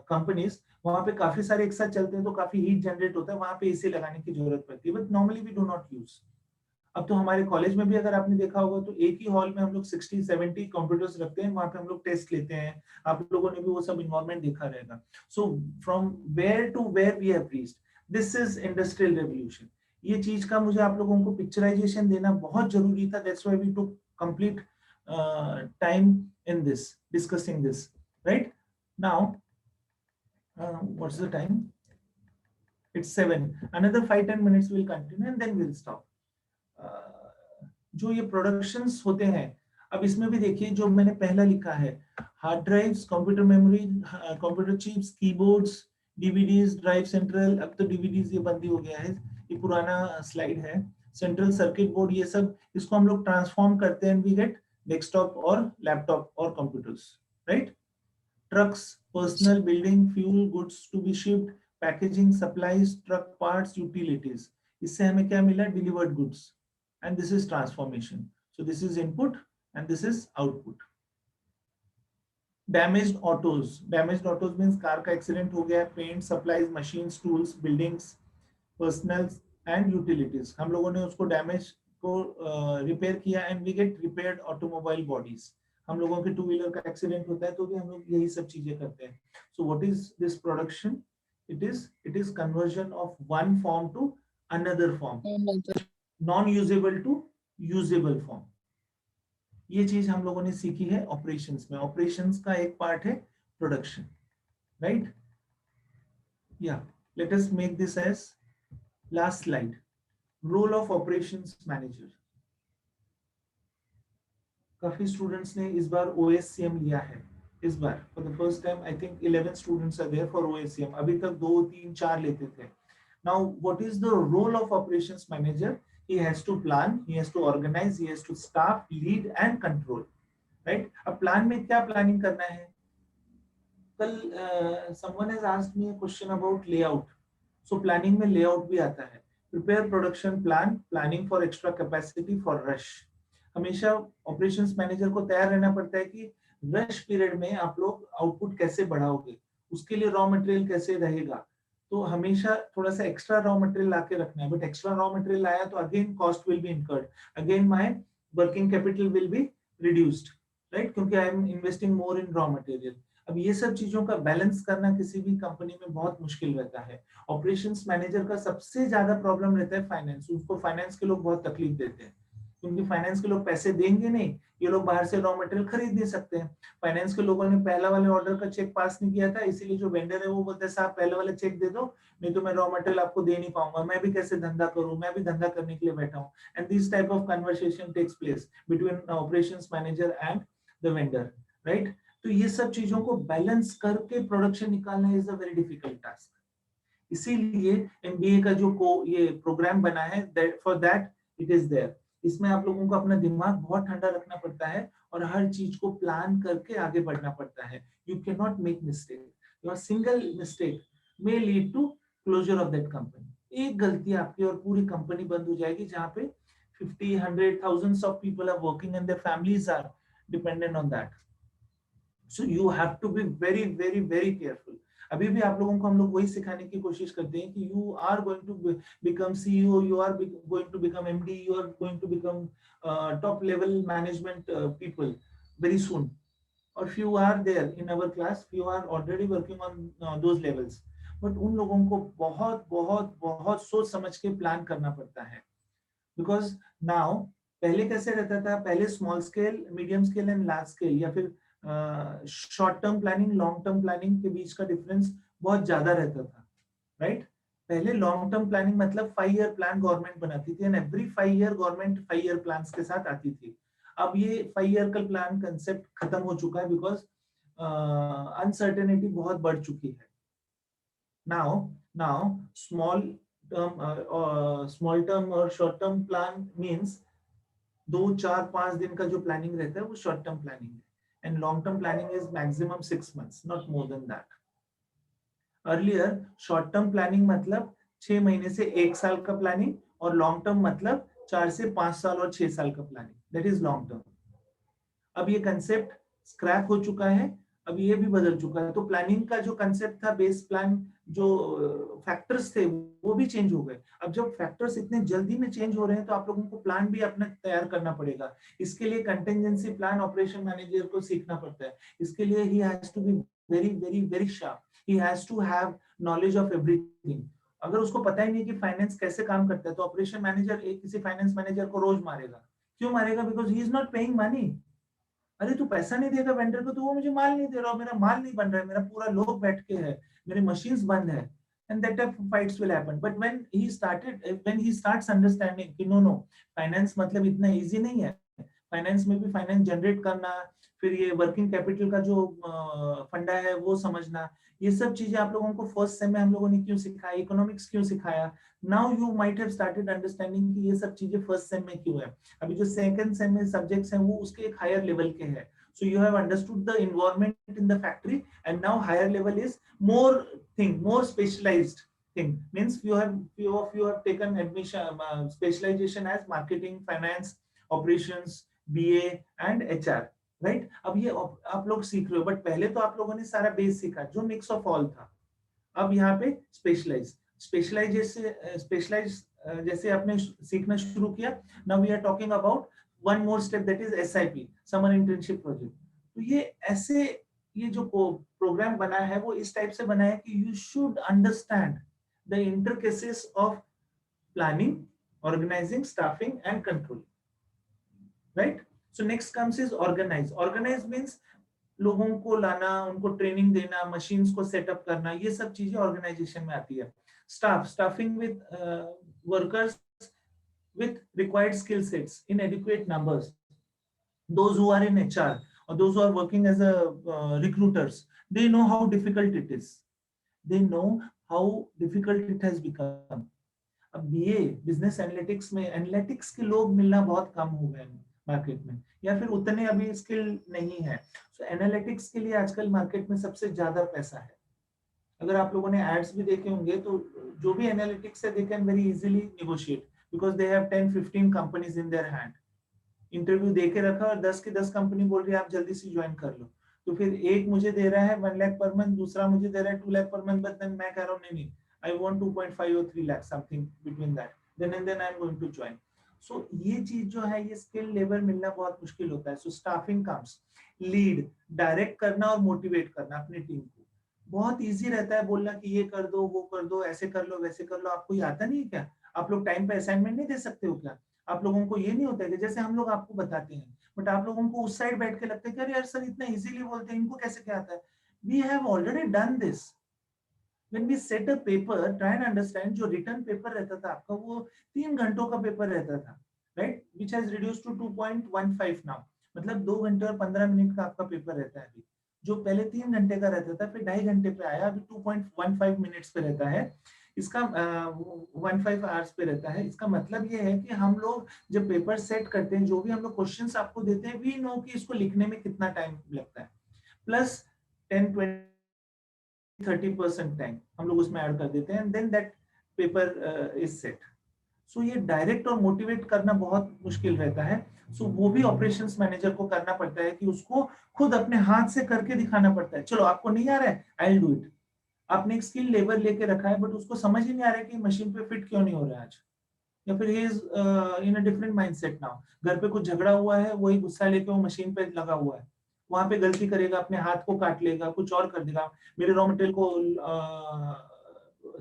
companies, वहां पे काफी सारे एक साथ चलते हैं तो काफी हीट जनरेट होता है, वहां पे एसी लगाने की जरूरत पड़ती है, but normally we do not use. अब तो हमारे कॉलेज में भी अगर आपने देखा होगा तो एक ही हॉल में हम लोग 60-70 कंप्यूटर्स रखते हैं, वहां पे हम लोग टेस्ट लेते हैं। आप लोगों ने भी वो सब इन्वायरमेंट देखा रहेगा। So from where to where we have reached, this is industrial revolution. ये चीज का मुझे आप लोगों को पिक्चराइजेशन देना बहुत जरूरी था, that's why we took complete time in this, discussing this, right? Now What's the time? It's 7. Another 5-10 minutes we'll continue and then we'll stop. जो ये प्रोडक्शंस होते हैं, अब इसमें भी देखिए जो मैंने पहला लिखा है, hard drives, computer memory, computer chips, keyboards, DVDs, drive central, अब तो डीवीडीज ये बंद ही हो गया है, ये पुराना स्लाइड है, सेंट्रल सर्किट बोर्ड, ये सब इसको हम लोग ट्रांसफॉर्म करते हैं, वी गेट डेस्कटॉप और लैपटॉप और computers, right? Trucks, personal, building, fuel, goods to be shipped, packaging, supplies, truck parts, utilities, इससे हमें क्या मिला? Delivered goods, and this is transformation. So this is input and this is output. Damaged autos. Damaged autos means car का accident हो गया, paint, supplies, machines, tools, buildings, personals and utilities. हम लोगों ने उसको damage को repair किया and we get repaired automobile bodies. हम लोगों के टू व्हीलर का एक्सीडेंट होता है तो भी हम लोग यही सब चीजें करते हैं. So what is this production? It is conversion of one form to another form. Non usable to usable form. ये चीज हम लोगों ने सीखी है ऑपरेशंस में. ऑपरेशंस का एक पार्ट है प्रोडक्शन, राइट? या let us make this as last slide. Role of operations manager. काफी स्टूडेंट्स ने इस बार OSCM लिया है. इस बार for the first time I think 11 students are there for OSCM. अभी तक 2, 3, 4 लेते थे. Now what is the role of operations manager? He has to plan, he has to organize, he has to staff, lead and control, right? अब plan में क्या planning करना है? कल someone has asked me a question about layout. So planning में layout भी आता है. Prepare production plan, planning for extra capacity for rush. हमेशा ऑपरेशंस मैनेजर को तैयार रहना पड़ता है कि रश पीरियड में आप लोग आउटपुट कैसे बढ़ाओगे, उसके लिए रॉ मटेरियल कैसे रहेगा. तो हमेशा थोड़ा सा एक्स्ट्रा रॉ मटेरियल लाके रखना है. बट एक्स्ट्रा रॉ मटेरियल आया तो again cost will be incurred, again my working capital will be reduced, right? क्योंकि I am investing more in raw material. अब ये सब चीजों का बैलेंस करना किसी भी कंपनी में बहुत मुश्किल रहता है. ऑपरेशंस मैनेजर का सबसे ज्यादा प्रॉब्लम रहता है फाइनेंस. उसको फाइनेंस के लोग बहुत तकलीफ देते हैं क्योंकि फाइनेंस के लोग पैसे देंगे नहीं, ये लोग बाहर से रॉ मटेरियल खरीद नहीं सकते हैं. फाइनेंस के लोगों ने पहला वाले ऑर्डर का चेक पास नहीं किया था, इसीलिए जो वेंडर है वो बोलते हैं साहब पहले वाला चेक दे दो, नहीं तो मैं रॉ मटेरियल आपको दे नहीं पाऊंगा, मैं भी कैसे धंधा करूं, मैं भी धंधा करने के लिए बैठा हूं. And this type of conversation takes place between operations manager and the vendor, right? तो ये सब चीजों को बैलेंस करके प्रोडक्शन निकालना is a very difficult task. इसीलिए MBA का जो ये प्रोग्राम बना है, for that it is there. इसमें आप लोगों को अपना दिमाग बहुत ठंडा रखना पड़ता है और हर चीज को प्लान करके आगे बढ़ना पड़ता है. You can not make mistake. Your single mistake may lead to closure of that company. एक गलती आपकी और पूरी कंपनी बंद हो जाएगी जहां पे 50, 100, thousands of people are working and their families are dependent on that. So you have to be very, very, very careful. अभी भी आप लोगों को हम लोग वही सिखाने की कोशिश करते हैं कि you are going to become CEO, you are going to become MD, you are going to become top level management people very soon. Or few are there in our class, few are already working on those levels. But उन लोगों को बहुत बहुत बहुत सोच समझ के plan करना पड़ता है. Because now पहले कैसे रहता था? पहले small scale, medium scale and large scale या फिर short term planning, long term planning के बीच का डिफरेंस बहुत ज्यादा रहता था, राइट? पहले लॉन्ग टर्म प्लानिंग मतलब 5 ईयर प्लान गवर्नमेंट बनाती थी and every 5 year government 5 year plans के साथ आती थी. अब ये 5 ईयर का प्लान कंसेप्ट खत्म हो चुका है बिकॉज अनसर्टेनिटी बहुत बढ़ चुकी है. नाउ स्मॉल टर्म और शॉर्ट टर्म प्लान मीन्स 2, 4, 5 दिन का जो प्लानिंग रहता है वो शॉर्ट टर्म प्लानिंग है. And long-term planning is maximum 6 months, not more than that. Earlier, short-term planning मतलब 6 महीने से 1 साल का प्लानिंग और long-term मतलब 4 से 5 साल और 6 साल का प्लानिंग. That is long-term. अब ये कंसेप्ट स्क्रैप हो चुका है, अब ये भी बदल चुका है. तो प्लानिंग का जो कंसेप्ट था, बेस प्लान, जो फैक्टर्स थे वो भी चेंज हो गए. अब जब फैक्टर्स इतने जल्दी में चेंज हो रहे हैं तो आप लोगों को प्लान भी अपना तैयार करना पड़ेगा. इसके लिए कंटिंजेंसी प्लान ऑपरेशन मैनेजर को सीखना पड़ता है. इसके लिए he has to be very very very sharp. He has to have knowledge of everything. अगर उसको पता ही नहीं कि फाइनेंस कैसे काम करता है तो ऑपरेशन मैनेजर किसी फाइनेंस मैनेजर को रोज मारेगा. क्यों मारेगा? Because he is not paying money. अरे तू पैसा नहीं देगा वेंडर को तो वो मुझे माल नहीं दे रहा, मेरा माल नहीं बन रहा है, मेरा पूरा लोग बैठ के है, मेरे मशीन्स बंद है, and that type of fights will happen. But when he starts understanding कि no, फाइनेंस मतलब इतना इजी नहीं है, फाइनेंस में भी फाइनेंस जनरेट करना, फिर ये वर्किंग कैपिटल का जो फंडा है वो समझना, ये सब चीजें आप लोगों को फर्स्ट सेम में हम लोगों ने क्यों सिखाया, इकोनॉमिक्स क्यों सिखाया, now you might have started understanding कि ये सब चीजें फर्स्ट सेम में क्यों है। अभी जो सेकंड सेम में सब्जेक्ट्स हैं वो उसके एक हायर लेवल के हैं, so you have understood the environment in the factory, and now higher level is more specialized thing, means you have taken admission specialization as marketing, finance, operations, BA and HR, right? अब ये आप लोग सीख रहे हो, but पहले तो आप लोगों ने सारा बेस सीखा जो मिक्स ऑफ ऑल था। अब यहाँ पे स्पेशलाइज जैसे आपने सीखना शुरू किया, now we are talking about one more step, that is SIP, summer internship project. तो ये जो प्रोग्राम बना है वो इस टाइप से बना है कि you should understand the intricacies of planning, organising, staffing and control, right? So next comes is organise. Organise means लोगों को लाना, उनको ट्रेनिंग देना, मशीन्स को सेटअप करना, ये सब चीजें ऑर्गेनाइजेशन में आती है। Staffing with workers with required skill sets in adequate numbers, those who are in HR or those who are working as a recruiters, they know how difficult it is, they know how difficult it has become. अब BA business analytics में analytics के लोग मिलना बहुत कम हो गए market में, या फिर उतने अभी स्किल नहीं है। सो एनालिटिक्स के लिए आजकल मार्केट में सबसे ज्यादा पैसा है। अगर आप लोगों ने एड्स भी देखे होंगे तो जो भी एनालिटिक्स है they can very easily negotiate, because they have 10-15 companies in their hand. Interview दे के रखा और 10 की 10 कंपनी बोल रही है आप जल्दी से ज्वाइन कर लो, तो फिर एक मुझे दे रहा है 1 लाख पर मंथ, दूसरा मुझे दे रहा है 2 lakh per month, but then मैं कह रहा हूँ नहीं, आई वांट 2.5 और 3 lakh, something between that, then I am going to join. सो ये चीज जो है, ये स्किल लेवल मिलना बहुत मुश्किल होता है। So staffing comes, lead, direct करना और मोटिवेट करना अपनी टीम को। बहुत इजी रहता है बोलना कि ये कर दो, वो कर दो, ऐसे कर लो, वैसे कर लो, आपको ये आता नहीं है क्या? आप लोग टाइम पे असाइनमेंट नहीं दे सकते हो क्या? आप लोगों को ये नहीं होता है कि जैसे हम लोग आपको बताते हैं, बट आप लोगों को उस साइड बैठ के लगता है कि अरे यार सर इतना इजीली बोलते हैं, इनको कैसे क्या आता है? We have already done this. When we set a paper, try and understand, जो रिटर्न पेपर रहता था आपका वो 3 घंटों का पेपर रहता था, right, which has reduced to 2.15 now, मतलब 2 घंटे और 15 मिनट का आपका पेपर रहता है अभी। जो पहले 3 घंटे का रहता था, फिर 2.5 घंटे पे आया, अभी 2.15 मिनट्स पे रहता है। इसका 15 आवर्स पे रहता है। इसका मतलब ये है कि हम लोग जब पेपर सेट करते हैं, जो भी हम लोग क्वेश्चंस आपको देते हैं, वी नो कि इसको लिखने में कितना टाइम लगता है, प्लस 10-20-30% टाइम हम लोग उसमें ऐड कर देते हैं, then that paper is set. So ये डायरेक्ट और मोटिवेट करना बहुत मुश्किल रहता है। सो वो भी ऑपरेशंस मैनेजर को करना पड़ता है कि उसको खुद अपने हाथ से करके दिखाना पड़ता है। चलो आपको नहीं आ रहा है, आई विल डू इट। आपने एक स्किल लेबर लेके रखा है, बट उसको समझ ही नहीं आ रहा है कि मशीन पे फिट क्यों नहीं हो रहा है आज, या फिर he is in a different mindset now. घर पे कुछ झगड़ा हुआ है, वही गुस्सा लेके वो मशीन पे लगा हुआ है, वहां पे गलती करेगा, अपने हाथ को काट लेगा, कुछ और कर देगा, मेरे रॉ मटेरियल को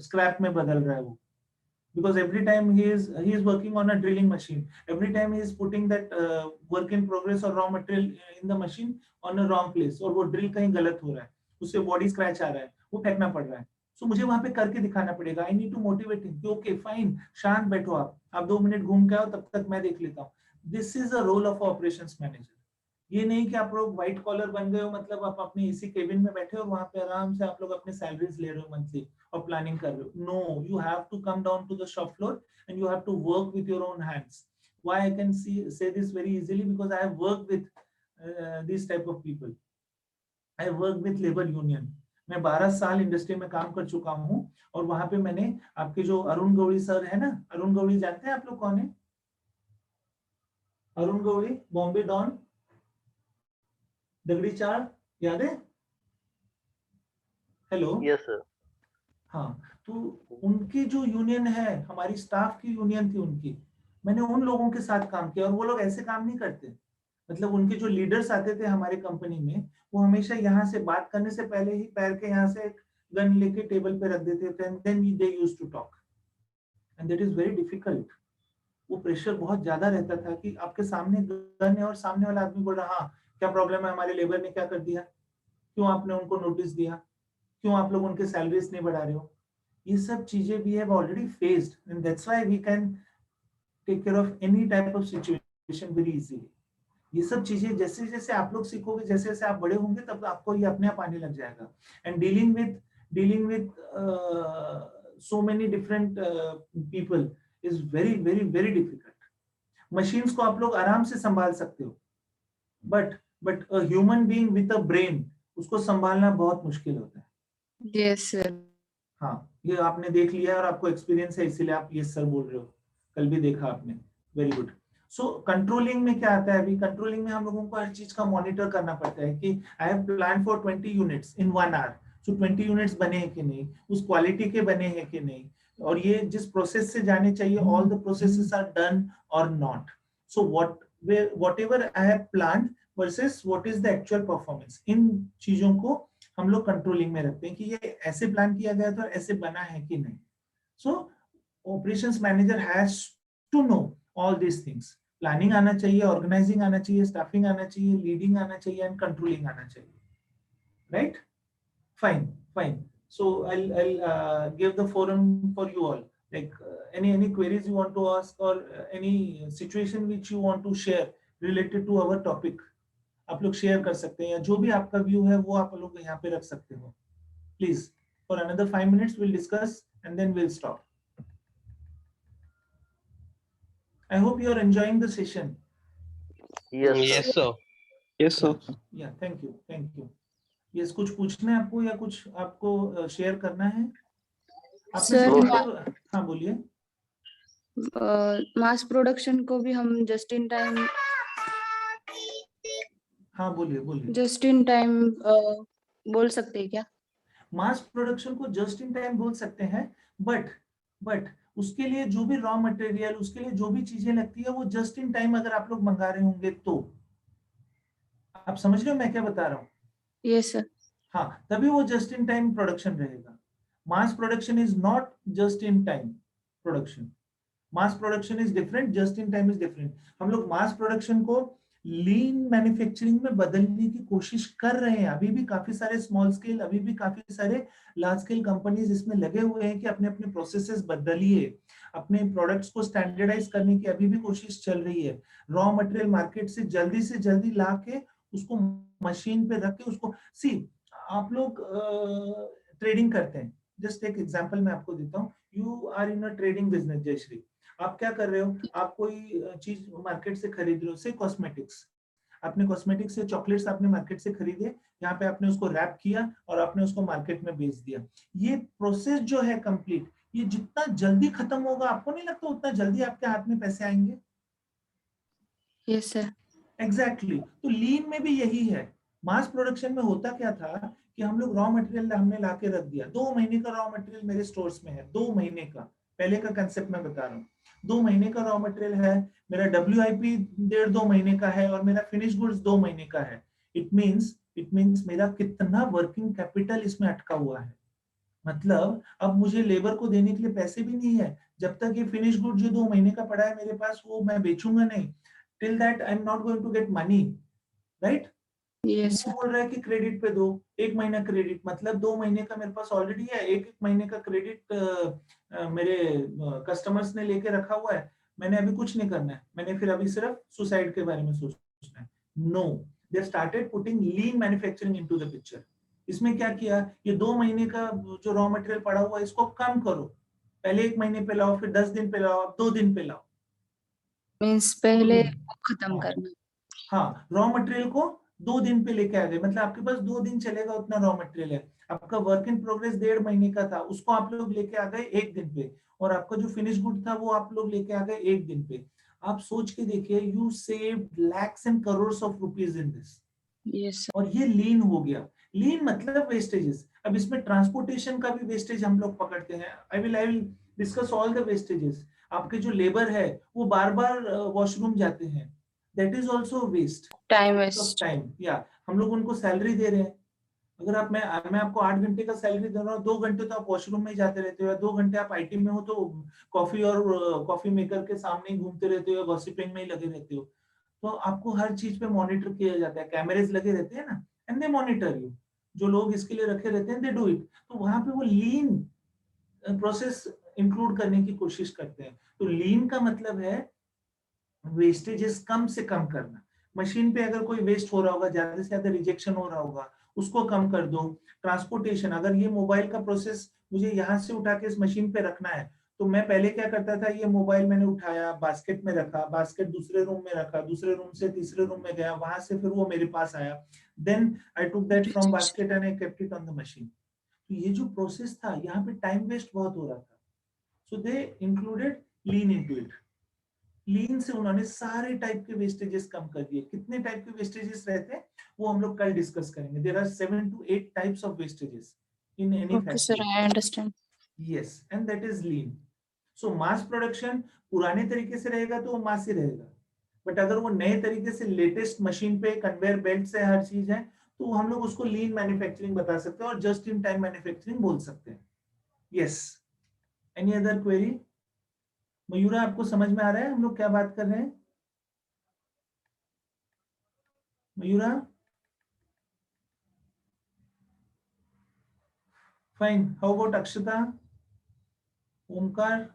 स्क्रैप में बदल रहा है वो, because every time he is working on a drilling machine, every time he is putting that work in progress or raw material in the machine on a wrong place, और वो drill कहीं गलत हो रहा है, उससे बॉडी स्क्रैच आ रहा है, वो फेंकना पड़ रहा है। सो मुझे वहां पे करके दिखाना पड़ेगा। I need to motivate him कि ओके फाइन, शांत बैठो, आप 2 मिनट घूम के आओ, तब तक मैं देख लेता हूँ। This is a role of operations manager. ये नहीं कि आप लोग व्हाइट कॉलर बन गए हो, मतलब आप अपने एसी केबिन में बैठे हो, वहां पे आराम से आप लोग अपने सैलरीज ले रहे हो मंथली और प्लानिंग कर रहे हो। No, you have to come down to the shop floor and you have to work with your own hands. Why I can say this very easily, because I have worked with these type of people. I have worked with labor union. मैं 12 साल industry में काम कर चुका हूँ, और वहां पे मैंने आपके जो अरुण गौड़ी सर है ना, अरुण गौड़ी जानते हैं आप लोग कौन है? अरुण गौड़ी, बॉम्बे डॉन, दगड़ी चार, याद है? Hello, yes sir. हाँ, तो उनकी जो यूनियन है, हमारी स्टाफ की यूनियन थी उनकी, मैंने उन लोगों के साथ काम किया, और वो लोग ऐसे काम नहीं करते। मतलब उनके जो लीडर्स आते थे हमारे कंपनी में, वो हमेशा यहाँ से बात करने से पहले ही पैर के यहाँ से गन लेके टेबल पे रख देते थे, then they used to talk, and that is very difficult. वो प्रेशर बहुत ज्यादा रहता था कि आपके सामने गन है और सामने वाला आदमी बोल रहा हाँ क्या प्रॉब्लम है, हमारे लेबर ने क्या कर दिया, क्यों आपने उनको नोटिस दिया, क्यों आप लोग उनके सैलरीज नहीं बढ़ा रहे हो, ये सब चीजें we have already faced and that's why we can take care of any type of situation very easily. ये सब चीजें जैसे जैसे आप लोग सीखोगे, जैसे जैसे आप बड़े होंगे, तब आपको ये अपने आप आने लग जाएगा। And dealing with so many different people is very very very difficult. Machines को आप लोग आराम से संभाल सकते हो, but a human being with a brain, उसको संभालना बहुत मुश्किल होता है। Yes sir. हाँ, ये आपने देख लिया और आपको एक्सपीरियंस है, इसीलिए आप ये सर बोल रहे हो, कल भी देखा आपने। Very good. सो कंट्रोलिंग में क्या आता है, अभी कंट्रोलिंग में हम लोगों को हर चीज का मॉनिटर करना पड़ता है कि I have plan for 20 units in 1 hour, so 20 units बने हैं कि नहीं, उस क्वालिटी के बने हैं कि नहीं, और ये जिस प्रोसेस से जाने चाहिए all the processes are done और not. So whatever I have planned versus what is the actual performance, इन चीजों को हम लोग कंट्रोलिंग में रखते हैं कि ये ऐसे प्लान किया गया था और ऐसे बना है कि नहीं। So operations manager has to know all these things. Planning आना चाहिए, ऑर्गेनाइजिंग आना चाहिए, स्टाफिंग आना चाहिए, लीडिंग आना चाहिए एंड कंट्रोलिंग आना चाहिए, right? Fine. So I'll give the forum for you all, like any queries you want to ask or any situation which you want to share related to our topic, आप लोग share कर सकते हैं, या जो भी आपका व्यू है वो आप लोग यहाँ पे रख सकते हो। Please for another 5 minutes we'll discuss and then we'll stop. I hope you are enjoying the session. Yes, sir. Yes, sir. Yeah, thank you. Yes, कुछ पूछना है आपको या कुछ आपको शेयर करना है? आपने Sir, सब हाँ बोलिए। मास प्रोडक्शन को भी हम जस्ट इन टाइम हाँ बोलिए। बोल सकते हैं क्या? मास प्रोडक्शन को जस्ट इन टाइम बोल सकते हैं, बट उसके लिए जो भी रॉ मटेरियल, उसके लिए जो भी चीजें लगती है वो जस्ट इन टाइम अगर आप लोग मंगा रहे होंगे तो। आप समझ रहे हो मैं क्या बता रहा हूँ? Yes sir. हाँ, तभी वो जस्ट इन टाइम प्रोडक्शन रहेगा। Mass production is not just in time production. Mass production is different, just in time is different. हम लोग मास प्रोडक्शन को लीन मैन्युफैक्चरिंग में बदलने की कोशिश कर रहे हैं। अभी भी काफी सारे स्मॉल स्केल, अभी भी काफी सारे लार्ज स्केल कंपनीज इसमें लगे हुए हैं कि अपने अपने प्रोसेसेस बदलिए, अपने प्रोडक्ट्स को स्टैंडर्डाइज करने की अभी भी कोशिश चल रही है। रॉ मटेरियल मार्केट से जल्दी ला के उसको मशीन पे रख के उसको आप लोग ट्रेडिंग करते हैं। जस्ट एक एग्जांपल मैं आपको देता हूँ। You are in a trading business. Jayashree, आप क्या कर रहे हो, आप कोई चीज मार्केट से खरीद रहे हो, से कॉस्मेटिक्स। आपने कॉस्मेटिक्स से चॉकलेट्स आपने मार्केट से खरीदे, यहाँ पे आपने उसको रैप किया और आपने उसको मार्केट में बेच दिया। ये प्रोसेस जो है कंप्लीट, ये जितना जल्दी खत्म होगा, आपको नहीं लगता उतना जल्दी आपके हाथ में पैसे आएंगे? Yes sir. एग्जैक्टली। तो लीन में भी यही है। मास प्रोडक्शन में होता क्या था कि हम लोग रॉ मटेरियल हमने लाके रख दिया, 2 महीने का रॉ मटेरियल मेरे स्टोर्स में है, 2 महीने का। पहले का कंसेप्ट मैं बता रहा हूँ। 2 महीने का रॉ मटेरियल है, मेरा WIP 1.5-2 महीने का है और मेरा फिनिश गुड्स 2 महीने का है। इट मींस मेरा कितना वर्किंग कैपिटल इसमें अटका हुआ है। मतलब अब मुझे लेबर को देने के लिए पैसे भी नहीं है। जब तक ये फिनिश गुड जो 2 महीने का पड़ा है मेरे पास, वो मैं बेचूंगा नहीं। Till that I am not going to get money, right? Yes वो बोल रहा है कि क्रेडिट पे दो, 1 महीना क्रेडिट, मतलब 2 महीने का मेरे पास ऑलरेडी है। एक महीने का क्रेडिट मेरे कस्टमर्स ने लेके रखा हुआ है। मैंने अभी कुछ नहीं करना है, मैंने फिर अभी सिर्फ सुसाइड के बारे में सोचना है। No, they started putting lean manufacturing into the picture. इसमें क्या किया, ये 2 महीने का जो रॉ मटेरियल पड़ा हुआ है इसको कम करो। पहले 1 महीने पे लाओ, फिर 10 दिन पे लाओ, 2 दिन पे लाओ। मीन्स पहले खत्म करना। हाँ, रॉ मटेरियल को 2 दिन पे लेके आ गए, मतलब आपके पास 2 दिन चलेगा उतना रॉ मटेरियल है। आपका वर्क इन प्रोग्रेस 1.5 महीने का था, उसको आप लोग लेके आ गए 1 दिन पे, और आपका जो फिनिश गुड था वो आप लोग लेके आ गए 1 दिन पे। आप सोच के देखिए, you saved lakhs and crores of rupees in this। Yes sir. और ये लीन हो गया। लीन मतलब वेस्टेजेस। अब इसमें ट्रांसपोर्टेशन का भी वेस्टेज हम लोग पकड़ते हैं। I will discuss all the vestiges. आपके जो लेबर है वो बार बार वॉशरूम जाते हैं, that is also waste, time of waste. Time. या हम लोग उनको सैलरी दे रहे हैं। अगर आप मैं आपको 8 घंटे का सैलरी दे रहा हूँ, 2 घंटे तो आप वॉशरूम में ही जाते रहते हो, या 2 घंटे आप IT में हो तो कॉफी और कॉफी मेकर के सामने ही घूमते रहते हो, या गॉसिपिंग में ही लगे रहते हो। तो आपको हर चीज पे मॉनिटर किया जाता है, कैमरेज लगे रहते हैं ना, एंड दे मॉनिटर यू, जो लोग इसके लिए रखे रहते हैं दे डू इट। तो वहां पे वो लीन प्रोसेस इंक्लूड करने की कोशिश करते हैं। तो लीन का मतलब है वेस्टेजेस कम से कम करना। मशीन पे अगर कोई वेस्ट हो रहा होगा, ज्यादा से ज्यादा रिजेक्शन हो रहा होगा, उसको कम कर दो। ट्रांसपोर्टेशन, अगर ये मोबाइल का प्रोसेस मुझे यहाँ से उठा के इस मशीन पे रखना है, तो मैं पहले क्या करता था, ये मोबाइल मैंने उठाया, बास्केट में रखा, बास्केट दूसरे रूम में रखा, दूसरे रूम से तीसरे रूम में गया, वहां से फिर वो मेरे पास आया, then I took that from basket and I kept it on the machine. तो ये जो प्रोसेस था, यहाँ पे टाइम वेस्ट बहुत हो रहा था। सो दे इंक्लूडेड लीन इनटू इट। लीन से उन्होंने सारे टाइप के वेस्टेजेस कम कर दिए। कितने टाइप के वेस्टेजेस रहते हैं वो हम लोग कल डिस्कस करेंगे। There are 7 to 8 types of wastages in any Okay, sir. Factory. I understand. Yes, and that is lean. So mass production पुराने तरीके से रहेगा तो वो मास ही रहेगा, बट अगर वो नए तरीके से लेटेस्ट मशीन पे कन्वेयर बेल्ट से हर चीज है, तो हम लोग उसको लीन मैन्युफैक्चरिंग बता सकते हैं और जस्ट इन टाइम मैन्युफैक्चरिंग बोल सकते हैं। Yes, any other query? Mayura, आपको समझ में आ रहा है हम लोग क्या बात कर रहे हैं? Mayura, fine. How about Akshata, Omkar?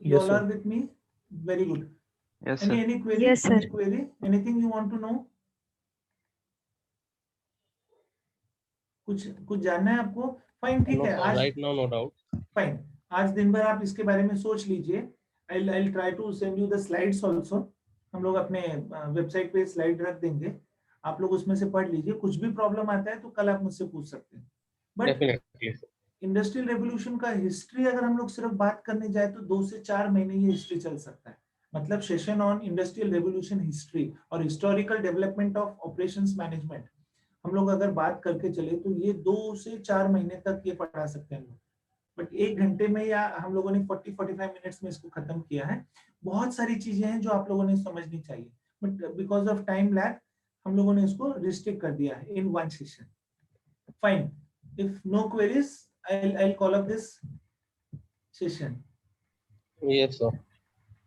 You Yes, all sir. are with me? Very good. Yes, Any sir. any query? Yes, sir. Any query? Anything you want to know? कुछ जानना है आपको? फाइन, ठीक No, है। sir, आज right now, no doubt. Fine, आज दिन भर आप इसके बारे में सोच लीजिए। I'll try to send you the slides also. हम लोग अपने वेबसाइट पे स्लाइड रख देंगे, आप लोग उसमें से पढ़ लीजिए। कुछ भी प्रॉब्लम आता है तो कल आप मुझसे पूछ सकते हैं। But Definitely, sir. Industrial revolution का हिस्ट्री अगर हम लोग सिर्फ बात करने जाए तो 2 से 4 महीने ये हिस्ट्री चल सकता है। मतलब session on industrial revolution history और historical development of operations management हम लोग अगर बात करके चले तो ये 2 से 4 महीने तक ये पढ़ा सकते हैं। बट 1 घंटे में या हम लोगों ने 40-45 मिनट्स में इसको खत्म किया है। बहुत सारी चीजें हैं जो आप लोगों ने समझनी चाहिए, but because of time lag हम लोगों ने इसको रिस्ट्रिक्ट कर दिया है in one session. Fine, if no queries I'll call up this session. Yes, sir.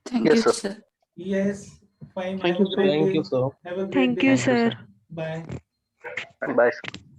Thank Yes, you, sir. sir. Yes, fine. Thank Have you, a sir. great Thank day. you, sir. Have a great Thank day. you, Thank you, sir. sir. Bye. Bye, sir.